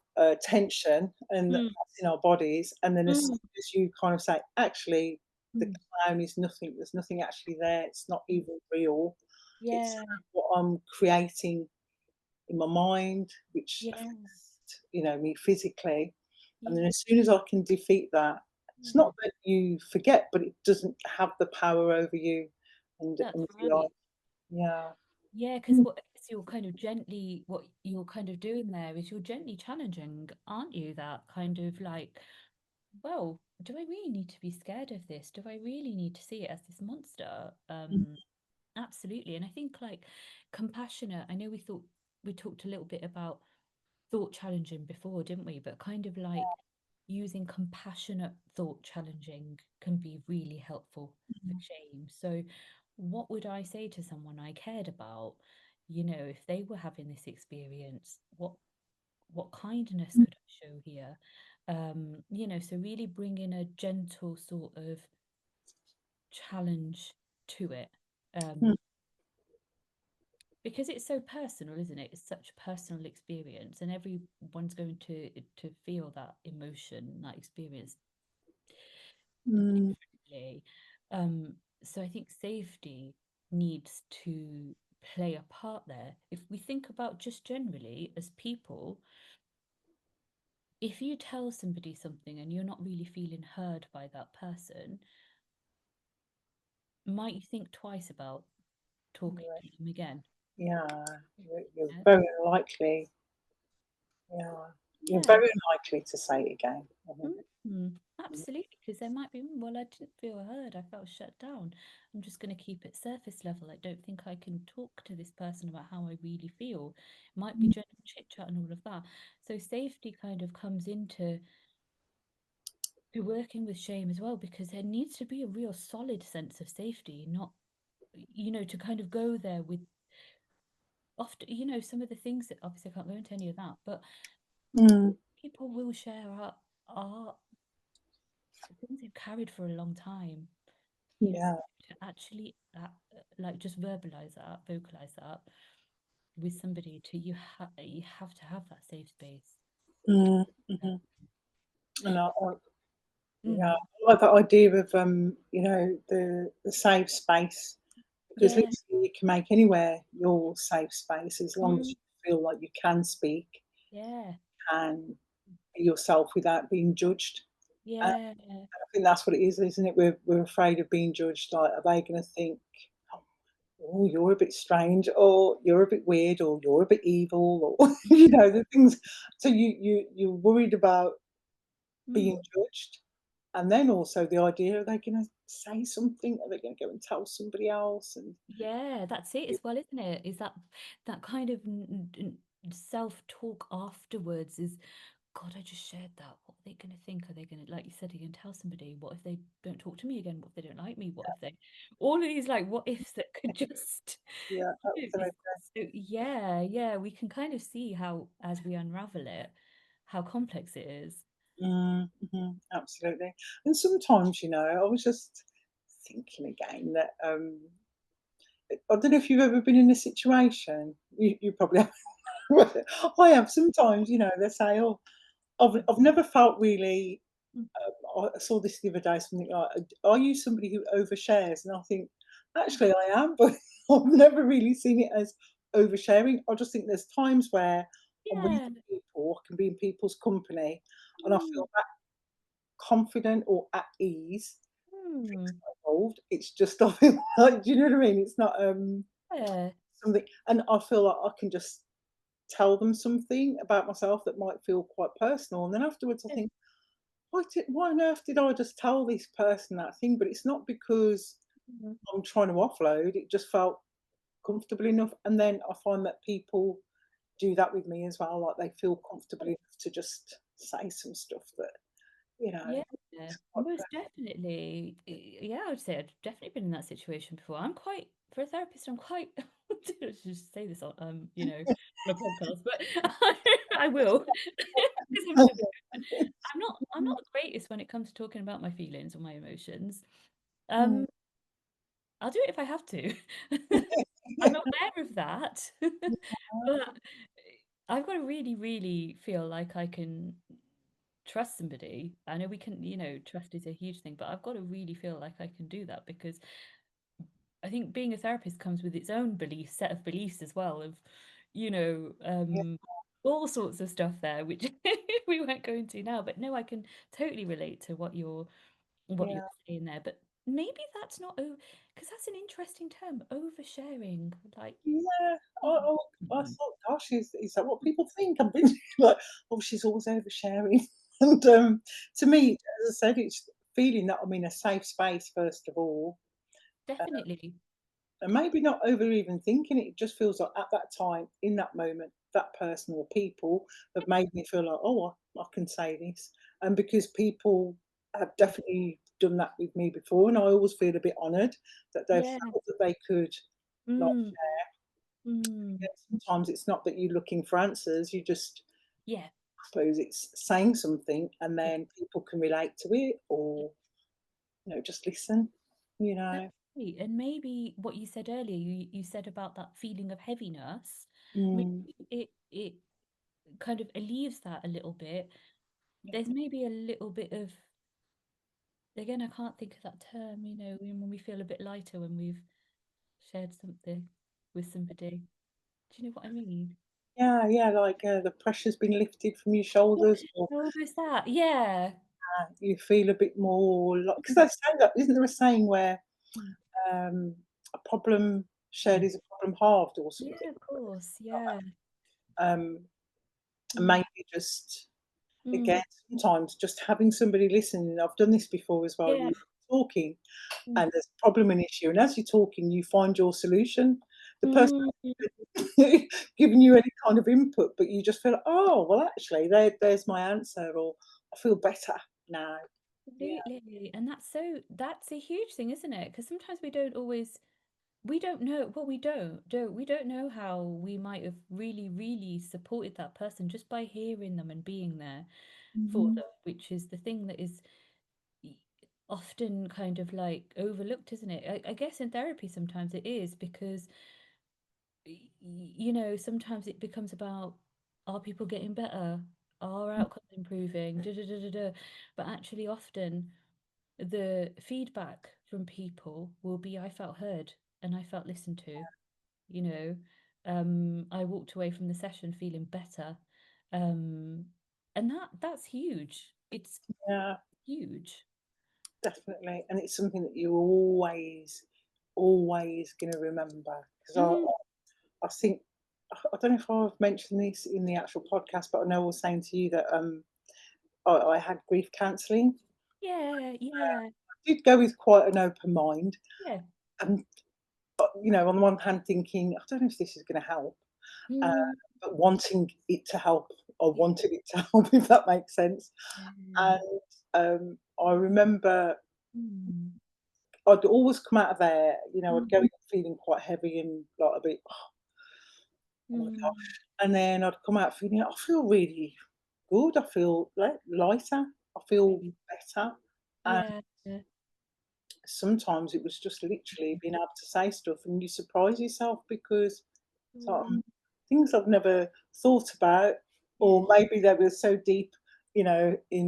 tension, and Mm. that's in our bodies, and then as soon Mm. as you kind of say, actually, the Mm. clown is nothing. There's nothing actually there. It's not even real. It's Yeah. what I'm creating in my mind, which Yeah. affects, me physically. And then Yeah. as soon as I can defeat that, it's Yeah. not that you forget, but it doesn't have the power over you That's and your life. right. Yeah. Yeah, because Mm, what I guess you're kind of gently, what you're kind of doing there is you're gently challenging, aren't you? That kind of like, well, do I really need to be scared of this? Do I really need to see it as this monster? mm, Absolutely. And I think like compassionate, I know we talked a little bit about thought challenging before, didn't we? But kind of like using compassionate thought challenging can be really helpful for mm, shame. So, what would I say to someone I cared about? You know, if they were having this experience, what kindness mm, could I show here? So really bringing a gentle sort of challenge to it. mm, Um, because it's so personal, isn't it? It's such a personal experience, and everyone's going to feel that emotion, that experience mm, differently. Um, so I think safety needs to play a part there. If we think about just generally as people, if you tell somebody something and you're not really feeling heard by that person, might you think twice about talking yeah. to them again? Yeah. You're Yeah. very unlikely. Yeah. You're Yeah. very unlikely to say it again. I think. Absolutely, because there might be, well, I didn't feel heard, I felt shut down. I'm just going to keep it surface level. I don't think I can talk to this person about how I really feel. It might be Mm, general chit chat and all of that. So safety kind of comes into to working with shame as well, because there needs to be a real solid sense of safety, not, to kind of go there with often, some of the things that obviously I can't go into any of that, but mm, people will share are things they've carried for a long time. yeah. To actually like just verbalize that, vocalize that with somebody, to you have to have that safe space. Mm, Uh, mhm. And yeah, mm, I like that idea of the safe space, because yeah. literally you can make anywhere your safe space as long as Mm, you feel like you can speak, yeah. and be yourself without being judged. And Yeah. I think that's what it is, isn't it? We're afraid of being judged. Like, are they going to think, "Oh, you're a bit strange," or "You're a bit weird," or "You're a bit evil," or the things. So you're worried about Mm, being judged. And then also the idea, are they gonna say something? Are they gonna go and tell somebody else? And yeah, that's it as well, isn't it? Is that kind of self-talk afterwards is, God, I just shared that. What are they going to think? Are they going to, like you said, you can tell somebody, what if they don't talk to me again? What if they don't like me? What if they, all of these like what ifs that could just, yeah, absolutely. so yeah, yeah, we can kind of see how, as we unravel it, how complex it is. Absolutely. And sometimes, I was just thinking again that, I don't know if you've ever been in a situation, you probably have. I have sometimes, they say, "Oh, I've never felt really." Mm, I saw this the other day, something like, "Are you somebody who overshares?" And I think, actually, I am, but I've never really seen it as oversharing. I just think there's times where I'm with yeah. people, I can be in people's company, and I Mm, feel that confident or at ease. Things mm, not involved. It's just I feel like, do you know what I mean? It's not yeah. something, and I feel like I can just tell them something about myself that might feel quite personal, and then afterwards I Yeah. think, why on earth did I just tell this person that thing? But it's not because Mm, I'm trying to offload, it just felt comfortable enough. And then I find that people do that with me as well, like they feel comfortable enough to just say some stuff that you know, Yeah, like, most definitely. Yeah, I would say I've definitely been in that situation before. I'm quite, for a therapist, I'm quite, I should just say this on, on a podcast, but I will, because I'm not the greatest when it comes to talking about my feelings or my emotions. mm, Um, I'll do it if I have to. I'm aware of that, but I've got to really, really feel like I can trust somebody. I know we can, trust is a huge thing, but I've got to really feel like I can do that because I think being a therapist comes with its own set of beliefs as well, of, you know, yeah, um, all sorts of stuff there, which we won't go into now. But no, I can totally relate to what you're yeah. saying there. But maybe that's not because that's an interesting term, oversharing. Like, Yeah, mm, I mm, thought, gosh, is that what people think? I'm thinking like, oh, she's always oversharing. And to me, as I said, it's feeling that I'm in a safe space first of all, uh, definitely. and maybe not over even thinking it. It just feels like at that time, in that moment, that person or people have made me feel like, oh, I can say this, and because people have Yeah. definitely done that with me before, and I always feel a bit honoured that they've Yeah. felt that they could. Like, Mm, mm, yeah, sometimes it's not that you're looking for answers, you just yeah. I suppose it's saying something and Yeah. then people can relate to it or, just listen, you That's know? great. And maybe what you said earlier, you said about that feeling of heaviness, maybe Mm, it kind of relieves that a little bit. yeah, There's maybe a little bit of, again, I can't think of that term, when we feel a bit lighter when we've shared something with somebody. Do you know what I mean? yeah, yeah, like, the pressure's been lifted from your Yeah, shoulders or, almost that. Yeah. you feel a bit more like, because Mm, they say that isn't there a saying where, mm, a problem shared mm. is a problem halved or something Yeah, of course. like Yeah. that, and Mm, maybe just mm, again, sometimes just having somebody listening. I've done this before as well, yeah. you're talking Mm, and there's a problem, an issue, and as you're talking, you find your solution. The person mm, hasn't giving you any kind of input, but you just feel, "Oh, well, actually, there's my answer," or, "I feel better now." Yeah. absolutely. And that's a huge thing, isn't it? Because sometimes we don't know, well, we don't know how we might have really, really supported that person just by hearing them and being there for Mhm. them, which is the thing that is y- often kind of like overlooked, isn't it? I guess in therapy sometimes it is because sometimes it becomes about, are people getting better? Are outcomes improving? Da, da, da, da, da. But actually, often the feedback from people will be, I felt heard and I felt listened to. You know, I walked away from the session feeling better. Um, and that's huge. It's Yeah, huge. definitely, and it's something that you're always gonna remember. Because Mm, I think I don't know if I've mentioned this in the actual podcast, but I know I was saying to you that, I had grief counselling. yeah, yeah, I did go with quite an open mind, yeah. and, on the one hand thinking, "I don't know if this is gonna help," uh, Mm, but wanting it to help. I yeah, wanted it to help, if that makes sense. yeah. And, I remember Mm, I'd always come out of there, I'd mm, go in feeling quite heavy and like a bit, "Oh my mm. gosh," and then I'd come out feeling, I feel really good, I feel lighter, I feel Right. better, and Yeah. Yeah. sometimes it was just literally being able to say stuff and you surprise yourself because it's like, Mm, things I've never thought about, yeah. or maybe they were so deep, in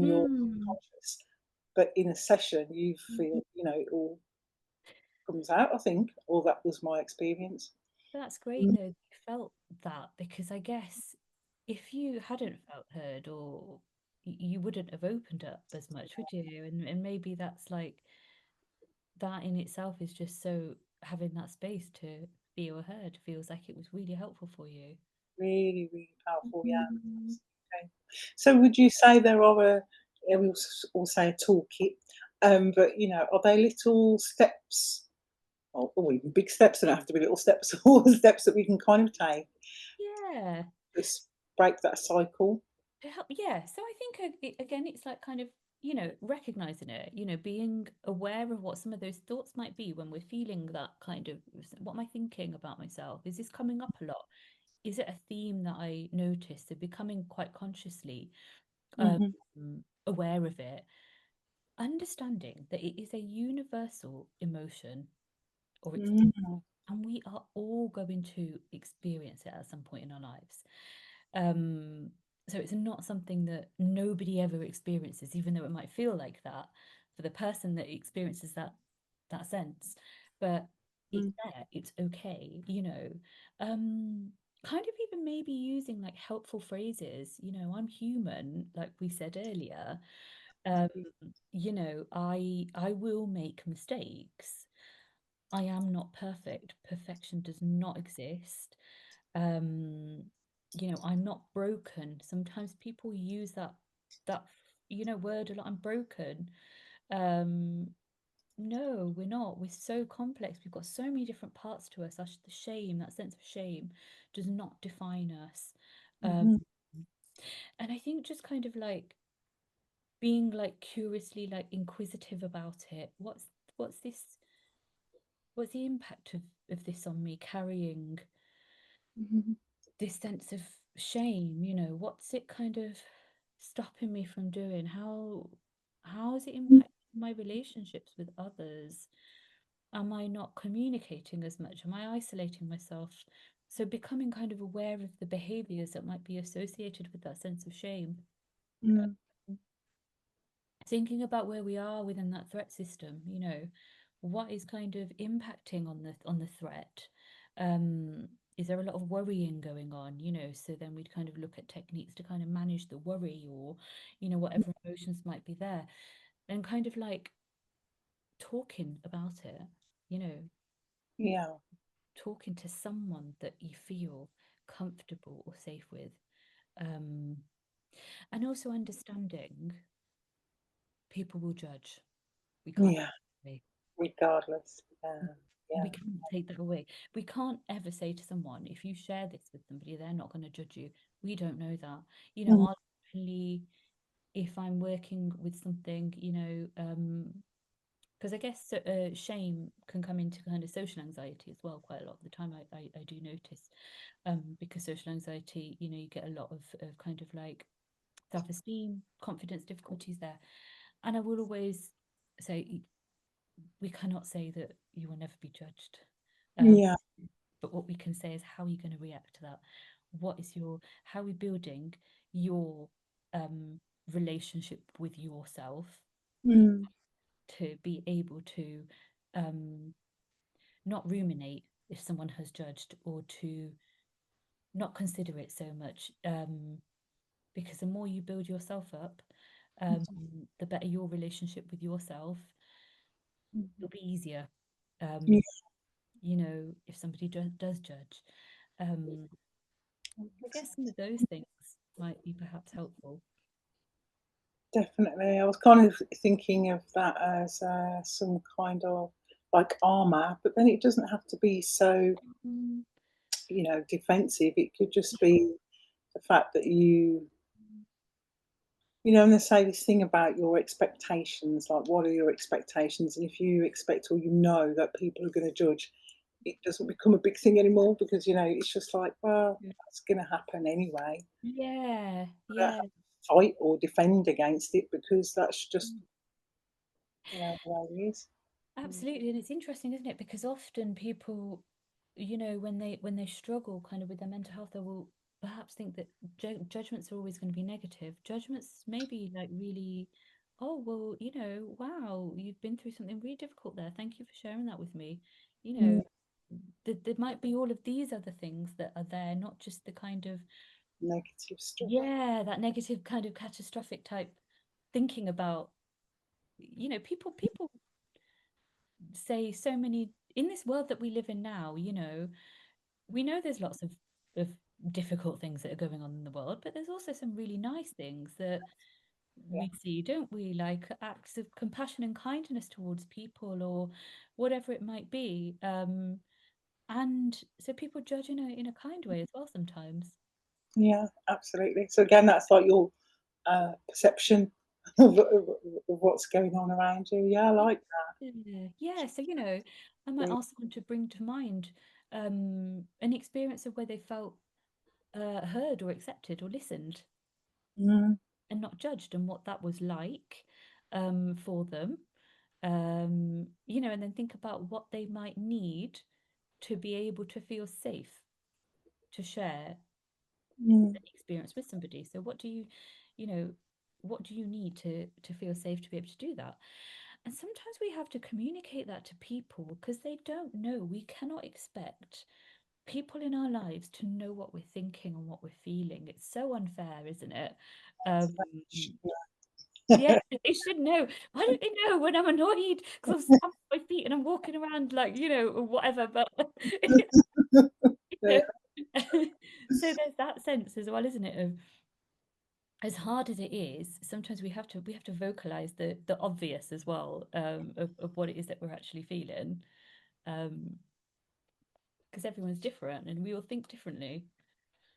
your Mm, conscious, but in a session you mm. feel, it all comes out, I think, or that was my experience. That's great Mm, though that you felt that, because I guess if you hadn't felt heard, or you wouldn't have opened up as much, would you? And maybe that's like, that in itself is just so, having that space to feel heard feels like it was really helpful for you. really, really powerful, Mm, yeah. Okay. So would you say there are we all say a toolkit, but, are they little steps or even big steps, don't have to be little steps, or steps that we can kind of take yeah. to break that cycle? To help, yeah. So I think again, it's like kind of you know, recognizing it, you know, being aware of what some of those thoughts might be when we're feeling that kind of, what am I thinking about myself? Is this coming up a lot? Is it a theme that I notice? So becoming quite consciously um, Mhm. aware of it, understanding that it is a universal emotion or experience, Mhm. and we are all going to experience it at some point in our lives. Um, so it's not something that nobody ever experiences, even though it might feel like that for the person that experiences that sense. But it's Mm. there, it's okay, you know. Kind of even maybe using like helpful phrases, you know, I'm human, like we said earlier. Um, you know, I will make mistakes. I am not perfect. Perfection does not exist. Um, you know, I'm not broken. Sometimes people use that you know word a lot. I'm broken. Um, no, we're not. We're so complex. We've got so many different parts to us. The shame, that sense of shame, does not define us. Um, Mhm. and I think just kind of like being like curiously like inquisitive about it. What's this? What's the impact of this on me carrying Mhm. this sense of shame? You know, what's it kind of stopping me from doing? How is it impacting my relationships with others? Am I not communicating as much? Am I isolating myself? So becoming kind of aware of the behaviors that might be associated with that sense of shame. Mm. Thinking about where we are within that threat system, you know, what is kind of impacting on the threat? um is there a lot of worrying going on, you know? So then we'd kind of look at techniques to kind of manage the worry, or you know, whatever emotions might be there, and kind of like talking about it, you know, Yeah. talking to someone that you feel comfortable or safe with. um and also understanding people will judge. We can't Yeah. say. Regardless. Yeah. We can't take that away. We can't ever say to someone, if you share this with somebody, they're not going to judge you. We don't know that. You know, Mm. I'll only, if I'm working with something, you know, because I guess shame can come into kind of social anxiety as well quite a lot of the time. I do notice, because social anxiety, you know, you get a lot of kind of like self-esteem, confidence difficulties there. And I will always say, we cannot say that you will never be judged. Um, Yeah. but what we can say is, how are you going to react to that? What is your, how are we building your relationship with yourself Mm. to be able to um, not ruminate if someone has judged, or to not consider it so much, because the more you build yourself up, um, the better your relationship with yourself. It'll be easier. Yeah. um, you know, if somebody does judge. um, I guess some of those things might be perhaps helpful. Definitely. I was kind of thinking of that as some kind of like armor, but then it doesn't have to be so, Mm, defensive. It could just be the fact that and they say this thing about your expectations, like what are your expectations? And if you expect or you know that people are going to judge, it doesn't become a big thing anymore because, it's just like, well, yeah, that's going to happen anyway. yeah, I don't yeah. have to fight or defend against it because that's just, Mm. the way it is. Mm. Absolutely, and it's interesting, isn't it? Because often people, you know, when they struggle kind of with their mental health, they will perhaps think that judgments are always going to be negative. Judgments maybe like really, oh well, you know, wow, you've been through something really difficult there. Thank you for sharing that with me. You Mm. know, there might be all of these other things that are there, not just the kind of, Negative stuff. yeah, that negative kind of catastrophic type thinking about, you know, people say so many in this world that we live in now, you know, we know there's lots of difficult things that are going on in the world, but there's also some really nice things that Yeah. we see, don't we? Like acts of compassion and kindness towards people, or whatever it might be. And so people judge in a kind way as well sometimes. Yeah, absolutely. So again, that's like your perception. of what's going on around you. Yeah, I like Yeah, yeah. So, I might that. ask someone to bring to mind an experience of where they felt heard or accepted or listened Mm, and not judged, and what that was like for them. And then think about what they might need to be able to feel safe to share mm, an experience with somebody. So you know, what do you need to feel safe to be able to do that? And sometimes we have to communicate that to people because they don't know. We cannot expect people in our lives to know what we're thinking and what we're feeling. It's so unfair, isn't it? Um, yeah, they should know. Why don't they know when I'm annoyed? Because I'm stamping my feet and I'm walking around like, or whatever. But yeah, you so there's that sense as well, isn't it? Of as hard as it is, sometimes we have to vocalize the obvious as well, of what it is that we're actually feeling. Um, because everyone's different and we all think differently.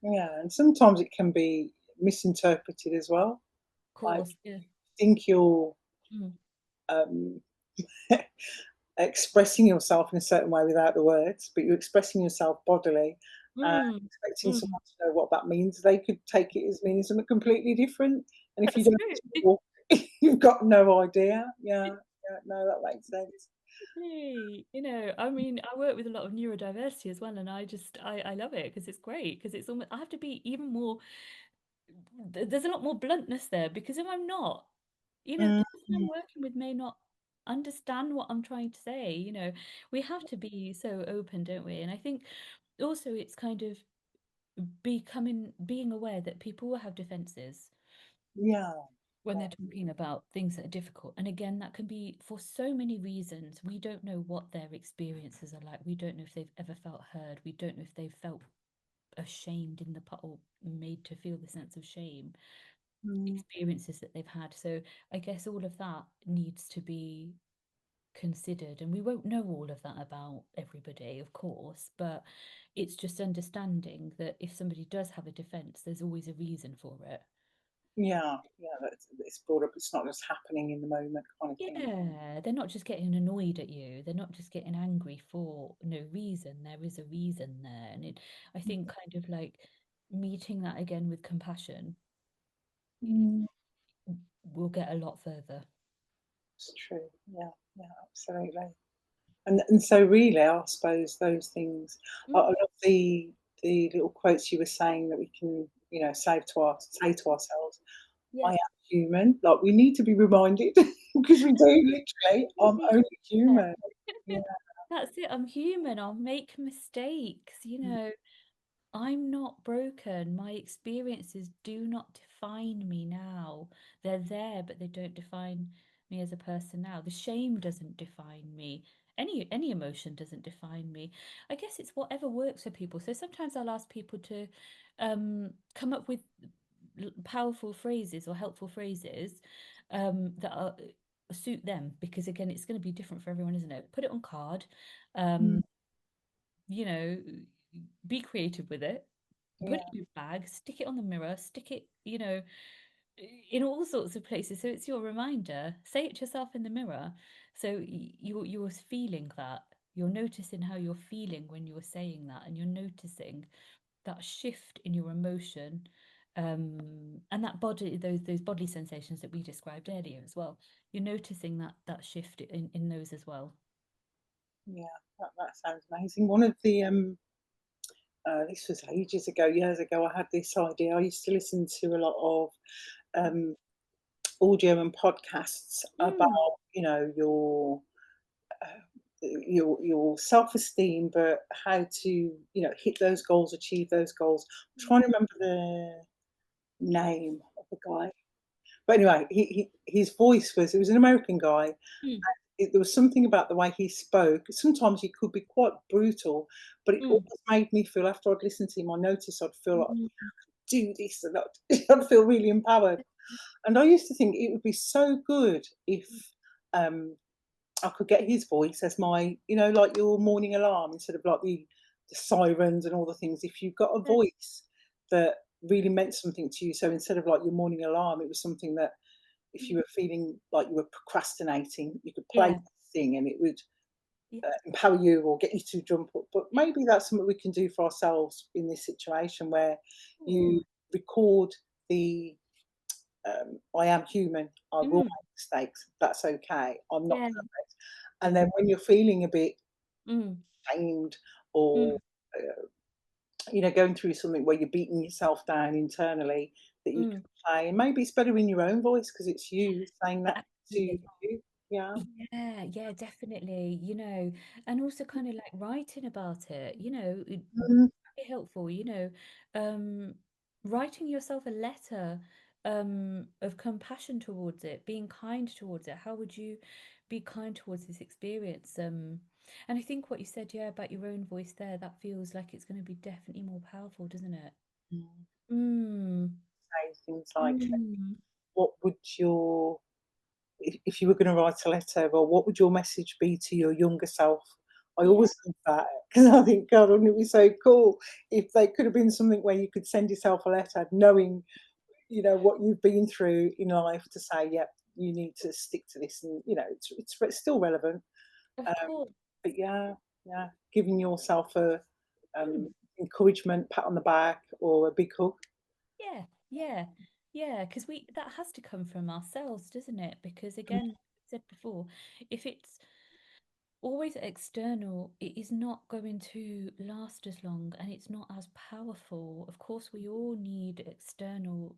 yeah, and sometimes it can be misinterpreted as well. Of Like, course, yeah. think you're Mm. um, expressing yourself in a certain way without the words, but you're expressing yourself bodily and Mm. expecting Mm. someone to know what that means. They could take it as meaning something completely different. And if you That's don't true. talk, you've got no idea. Yeah, yeah, no, that makes sense. Exactly. I mean, I work with a lot of neurodiversity as well, and I love it because it's great because it's almost I have to be even more. There's a lot more bluntness there because if I'm not, the Mm, person I'm working with may not understand what I'm trying to say. We have to be so open, don't we? And I think also it's kind of being aware that people will have defenses yeah, when yeah, they're talking about things that are difficult. And again, that can be for so many reasons. We don't know what their experiences are like. We don't know if they've ever felt heard. We don't know if they've felt ashamed in the or made to feel the sense of shame, mm, experiences that they've had. So I guess all of that needs to be considered. And we won't know all of that about everybody, of course, but it's just understanding that if somebody does have a defense, there's always a reason for it. yeah, yeah. That's, it's brought up. It's not just happening in the moment, kind of thing. Yeah, they're not just getting annoyed at you. They're not just getting angry for no reason. There is a reason there. And I think kind of like meeting that again with compassion Mm, will get a lot further. it's true. Yeah, yeah, absolutely. And so really, I suppose those things. I Mm, love the little quotes you were saying that we can, say to ourselves, yeah. "I am human." Like, we need to be reminded because we do literally. I'm only human. Yeah. That's it. I'm human. I'll make mistakes. I'm not broken. My experiences do not define me now. They're there, but they don't define me as a person now. The shame doesn't define me. Any emotion doesn't define me. I guess it's whatever works for people. So sometimes I'll ask people to come up with powerful phrases or helpful phrases that suit them because again, it's going to be different for everyone, isn't it? Put it on card. Mm, Um, you know, be creative with it, put it yeah, in your bag, stick it on the mirror, stick it, in all sorts of places. So it's your reminder. Say it to yourself in the mirror. So you're feeling that. You're noticing how you're feeling when you're saying that, and you're noticing that shift in your emotion, and that body, those bodily sensations that we described earlier as well. You're noticing that shift in those as well. yeah. That sounds amazing. One of the this was ages ago, years ago. I had this idea. I used to listen to a lot of um, audio and podcasts Mm, about, uh, your self-esteem, but how to, hit those goals, achieve those goals. I'm trying to remember the name of the guy, but anyway, his voice was, it was an American guy. mm, There was something about the way he spoke. Sometimes he could be quite brutal, but it always mm, made me feel, after I'd listened to him, I noticed I'd feel like, mm. do this and that. I'd feel really empowered. And I used to think it would be so good if um, I could get his voice as my, like your morning alarm, instead of like the sirens and all the things. If you've got a Yeah. voice that really meant something to you, so instead of like your morning alarm, it was something that if you were feeling like you were procrastinating, you could play Yeah. this thing and it would Yeah. empower you or get you to jump up. But maybe that's something we can do for ourselves in this situation where Oh. you record the I am human, I will Mm. make mistakes, that's okay, I'm not Yeah. perfect. And Yeah. then when you're feeling a bit Mm. shamed or Mm. uh, going through something where you're beating yourself down internally, that you can Mm. play. And maybe it's better in your own voice because it's you saying that to Absolutely. you. Yeah. Yeah, yeah, definitely, and also kind of like writing about it, it Mhm. be helpful, um, writing yourself a letter of compassion towards it, being kind towards it. How would you be kind towards this experience? And I think what you said, yeah, about your own voice there, that feels like it's going to be definitely more powerful, doesn't it? Mm. Mm, Say things like, mm, what would your if you were going to write a letter, well, what would your message be to your younger self? I yeah, always think that because I think, God, wouldn't it be so cool if they could have been something where you could send yourself a letter knowing, what you've been through in life to say, yep, you need to stick to this. And, it's still relevant. of Um, course. but yeah, giving yourself a Mm. encouragement, pat on the back or a big hug. Yeah, yeah, yeah, because we that has to come from ourselves, doesn't it? Because again, like I said before, if it's always external, it is not going to last as long and it's not as powerful. Of course, we all need external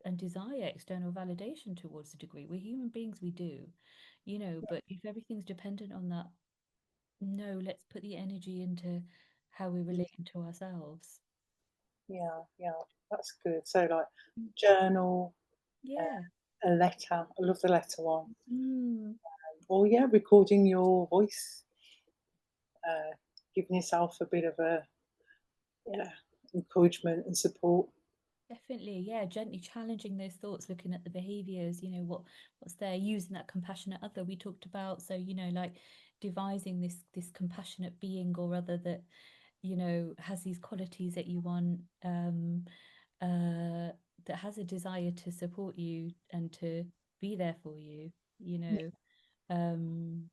and desire external validation towards a degree. We're human beings, we do, but if everything's dependent on that, no, let's put the energy into how we relate to ourselves. Yeah, that's good. So like Mm. journal, Yeah. a letter. I love the letter one. Mm, Or yeah, recording your voice, uh, giving yourself a bit of a yeah encouragement and support. definitely, yeah, gently challenging those thoughts, looking at the behaviors, what's there, using that compassionate other we talked about. So, like devising this compassionate being or other that, has these qualities that you want, uh, that has a desire to support you and to be there for you, you Yeah, know. Um,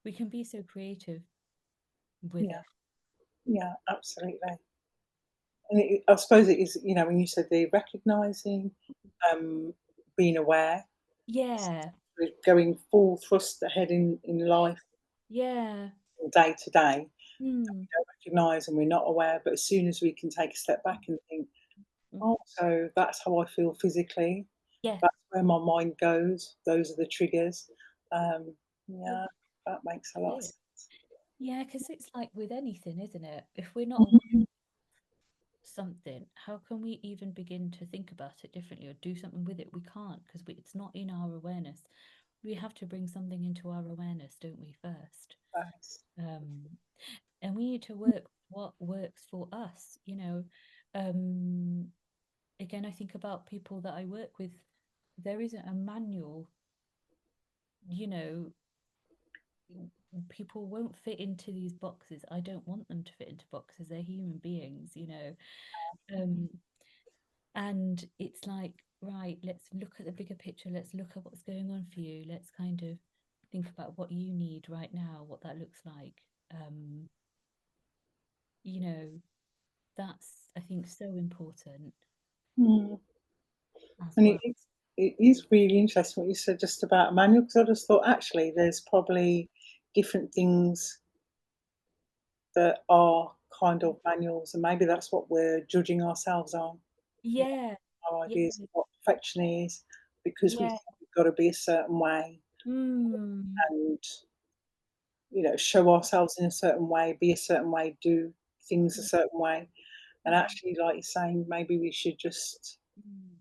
we can be so creative with yeah, it. yeah, absolutely. And I suppose it is. When you said the recognizing, being aware, Yeah, going full thrust ahead in life, yeah. day to day. Mm, Don't recognise and we're not aware. But as soon as we can take a step back and think, mm, oh, so that's how I feel physically. yeah, That's where my mind goes. Those are the triggers. Um, yeah, yeah, that makes a lot of yeah. sense. Yeah, because it's like with anything, isn't it? If we're not aware of Mhm. something, how can we even begin to think about it differently or do something with it? We can't because it's not in our awareness. We have to bring something into our awareness, don't we, first? Nice. Um, and we need to work what works for us, Um, again, I think about people that I work with. There isn't a manual, you know, people won't fit into these boxes. I don't want them to fit into boxes. They're human beings. Um, and it's like, right, let's look at the bigger picture. Let's look at what's going on for you. Let's kind of think about what you need right now, what that looks like. Um, you know, that's I think so important Mm. as And well. it is really interesting what you said just about a manual because I just thought actually there's probably different things that are kind of manuals, and maybe that's what we're judging ourselves on. You Yeah, know, our yeah, ideas of what perfection is because we yeah. think we've got to be a certain way Mm, and show ourselves in a certain way, be a certain way, do things a yeah, certain way. And yeah, actually, like you're saying, maybe we should just mm,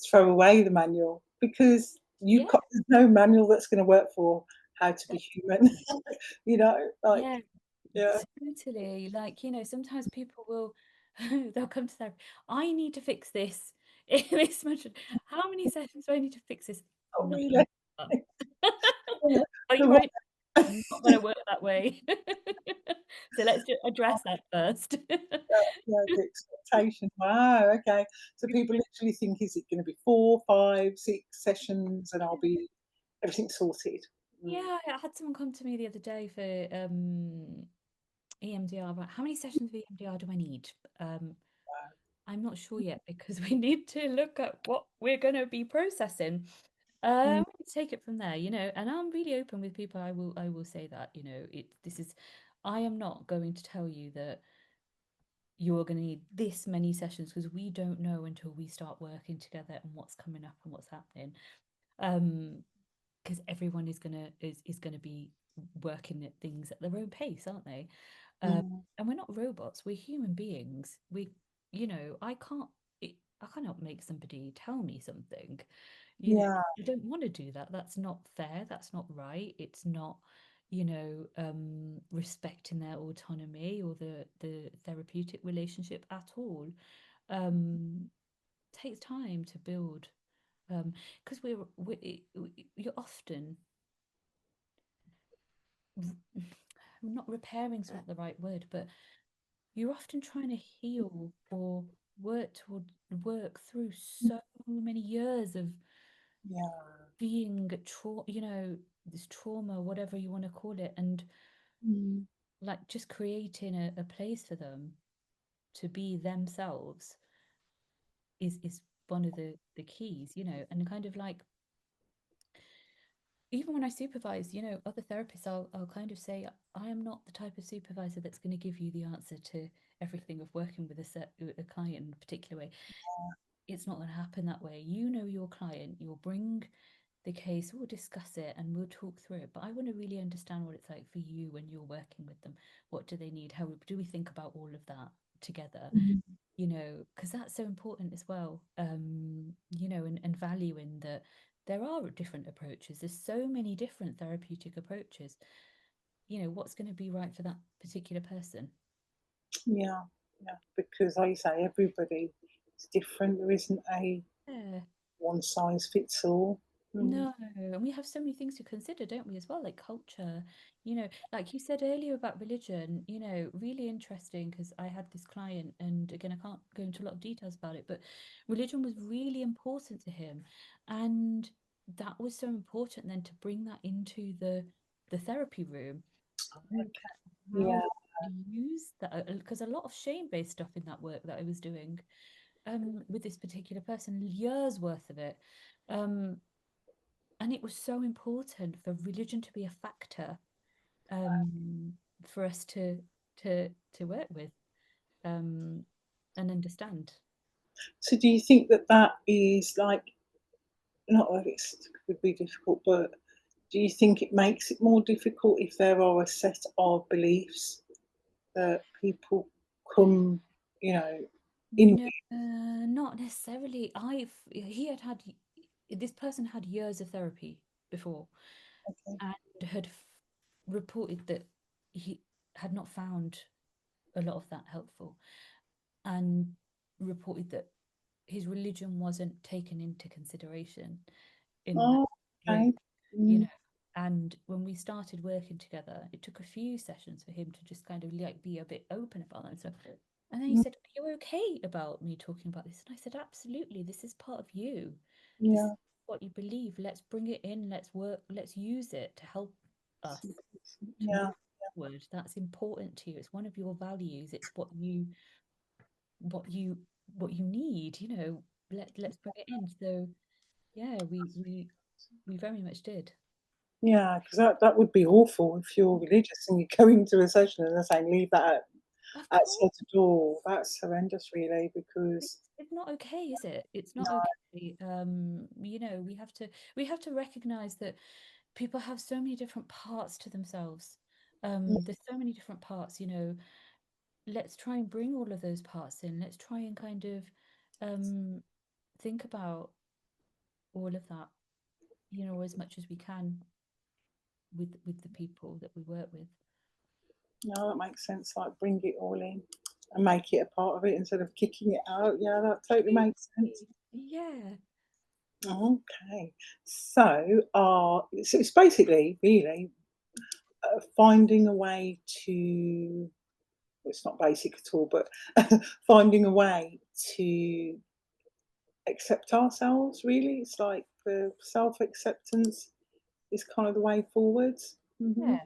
throw away the manual because yeah, there's no manual that's going to work for how to be that- human. Like yeah. yeah, Totally. Like, sometimes people will they'll come to therapy. I need to fix this in this much. How many sessions do I need to fix this? not Not really. enough. Are The you one- right? Not gonna work that way. So let's just address that first. Yeah, the expectation. Wow, okay. So people literally think, is it gonna be 4, 5, 6 sessions and I'll be everything's sorted? Mm, Yeah, I had someone come to me the other day for EMDR, but how many sessions of EMDR do I need? Um, wow. I'm not sure yet because we need to look at what we're going to be processing. Mm, We take it from there, and I'm really open with people. I will say that, I am not going to tell you that you're going to need this many sessions because we don't know until we start working together and what's coming up and what's happening. Um, because everyone is gonna be working at things at their own pace, aren't they? Um, mm, and we're not robots. We're human beings. I cannot make somebody tell me something. yeah, I don't want to do that. That's not fair. That's not right. It's not, respecting their autonomy or the therapeutic relationship at all. Um, takes time to build because you're often not repairing's not the right word, but you're often trying to heal or work through so many years of yeah. being this trauma, whatever you want to call it, and Mm, like just creating a place for them to be themselves is one of the keys, and kind of like even when I supervise, other therapists, I'll kind of say, I am not the type of supervisor that's going to give you the answer to everything of working with a client in a particular way. It's not going to happen that way. You know your client, you'll bring the case, we'll discuss it and we'll talk through it. But I want to really understand what it's like for you when you're working with them. What do they need? How do we think about all of that together? mm, Because that's so important as well, and valuing that there are different approaches. There's so many different therapeutic approaches. What's going to be right for that particular person? yeah, yeah. Because like you say, everybody is different. There isn't a Yeah. one size fits all. Mm, No, and we have so many things to consider, don't we, as well, like culture, like you said earlier about religion, really interesting because I had this client, and again, I can't go into a lot of details about it, but religion was really important to him. And that was so important then to bring that into the therapy room and okay. how Yeah. to use that, because a lot of shame-based stuff in that work that I was doing with this particular person, years worth of it. Um, and it was so important for religion to be a factor um, for us to work with um, and understand. So do you think that that is like not that it would be difficult, but do you think it makes it more difficult if there are a set of beliefs that people come, you know, in No, not necessarily. This person had years of therapy before with? Okay. and had reported that he had not found a lot of that helpful, and reported that his religion wasn't taken into consideration in that Oh, work, okay. you know. Mm, And when we started working together, it took a few sessions for him to just kind of like be a bit open about that stuff. And then he mm, said, "Are you okay about me talking about this?" And I said, "Absolutely. This is part of you. This is yeah. what you believe. Let's bring it in. Let's work. Let's use it to help us to move Yeah. forward. That's important to you. It's one of your values. It's what you what you need. Let's bring it in." So yeah, we very much did. Yeah, because that would be awful if you're religious and you go into a session and they're saying, "Leave that Of outside course, the door." That's horrendous really because it's not okay, is it? It's not no. okay. We have to recognize that people have so many different parts to themselves. There's so many different parts. Let's try and bring all of those parts in. Let's try and kind of um think about all of that, as much as we can with the people that we work with. No, that makes sense, like, bring it all in and make it a part of it instead of kicking it out. Yeah, that totally makes sense. Yeah. Okay. So, it's basically really, finding a way to, well, it's not basic at all, but finding a way to accept ourselves, really. It's like the self-acceptance is kind of the way forwards. Yeah,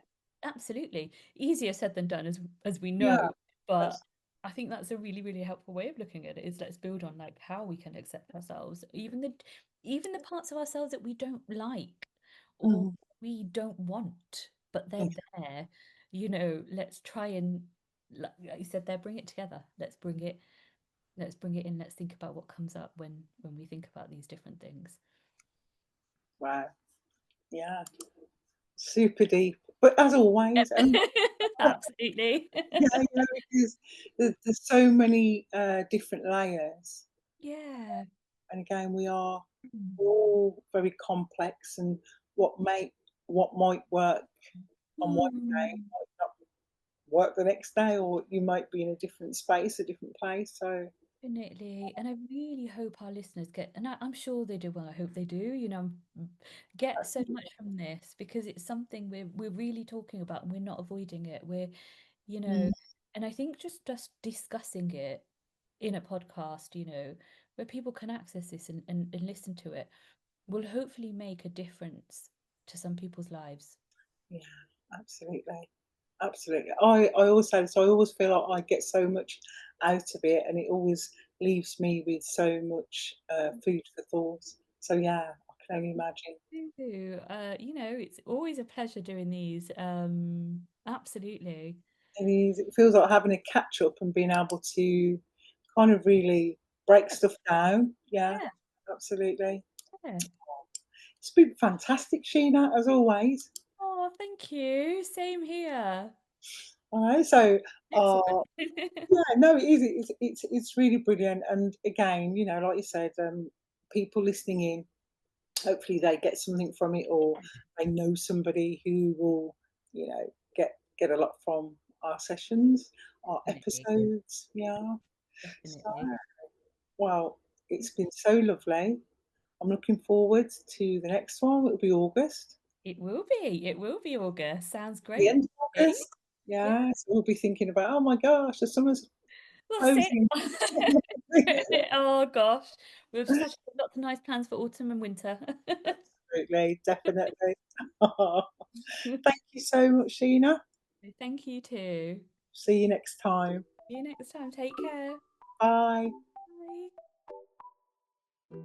absolutely. Easier said than done, as we Yeah, know, but that's I think that's a really, really helpful way of looking at it, is let's build on like how we can accept ourselves, even the parts of ourselves that we don't like or mhm, we don't want, but they're yeah, there. Let's try and, like you said there, bring it together. Let's bring it in. Let's think about what comes up when we think about these different things. wow, yeah, super deep. But as always, and Absolutely. yeah, because there's so many different layers, Yeah. and again, we are Mm. all very complex, and what might work on one day Mm. might not work the next day, or you might be in a different space, a different place. So Definitely. And I really hope our listeners get, and I'm sure they do. Well, I hope they do, get so much from this, because it's something we're really talking about and we're not avoiding it. You know, mm, and I think just discussing it in a podcast, where people can access this and listen to it, will hopefully make a difference to some people's lives. yeah, absolutely. Absolutely. I always say this, I always feel like I get so much out of it, and it always leaves me with so much food for thought. So yeah, I can only imagine. Do. It's always a pleasure doing these. Absolutely. It feels like having a catch up and being able to kind of really break stuff down. Yeah, Yeah, absolutely. yeah. It's been fantastic, Sheena, as always. Oh, thank you. Same here. All right, so Excellent. yeah, no, it is. It's really brilliant. And again, like you said, people listening in, hopefully they get something from it, or they know somebody who will, get a lot from our sessions, our Definitely, episodes. Yeah. So, definitely. well, it's been so lovely. I'm looking forward to the next one. It'll be August, It will be. It will be August. Sounds the great. end of Okay. August. Yeah, Yeah, so we'll be thinking about, oh my gosh, the summer's that's closing. it. Oh gosh. We'll just have to have lots of nice plans for autumn and winter. Absolutely, definitely. Thank you so much, Sheena. Thank you too. See you next time. See you next time. Take care. Bye. Bye.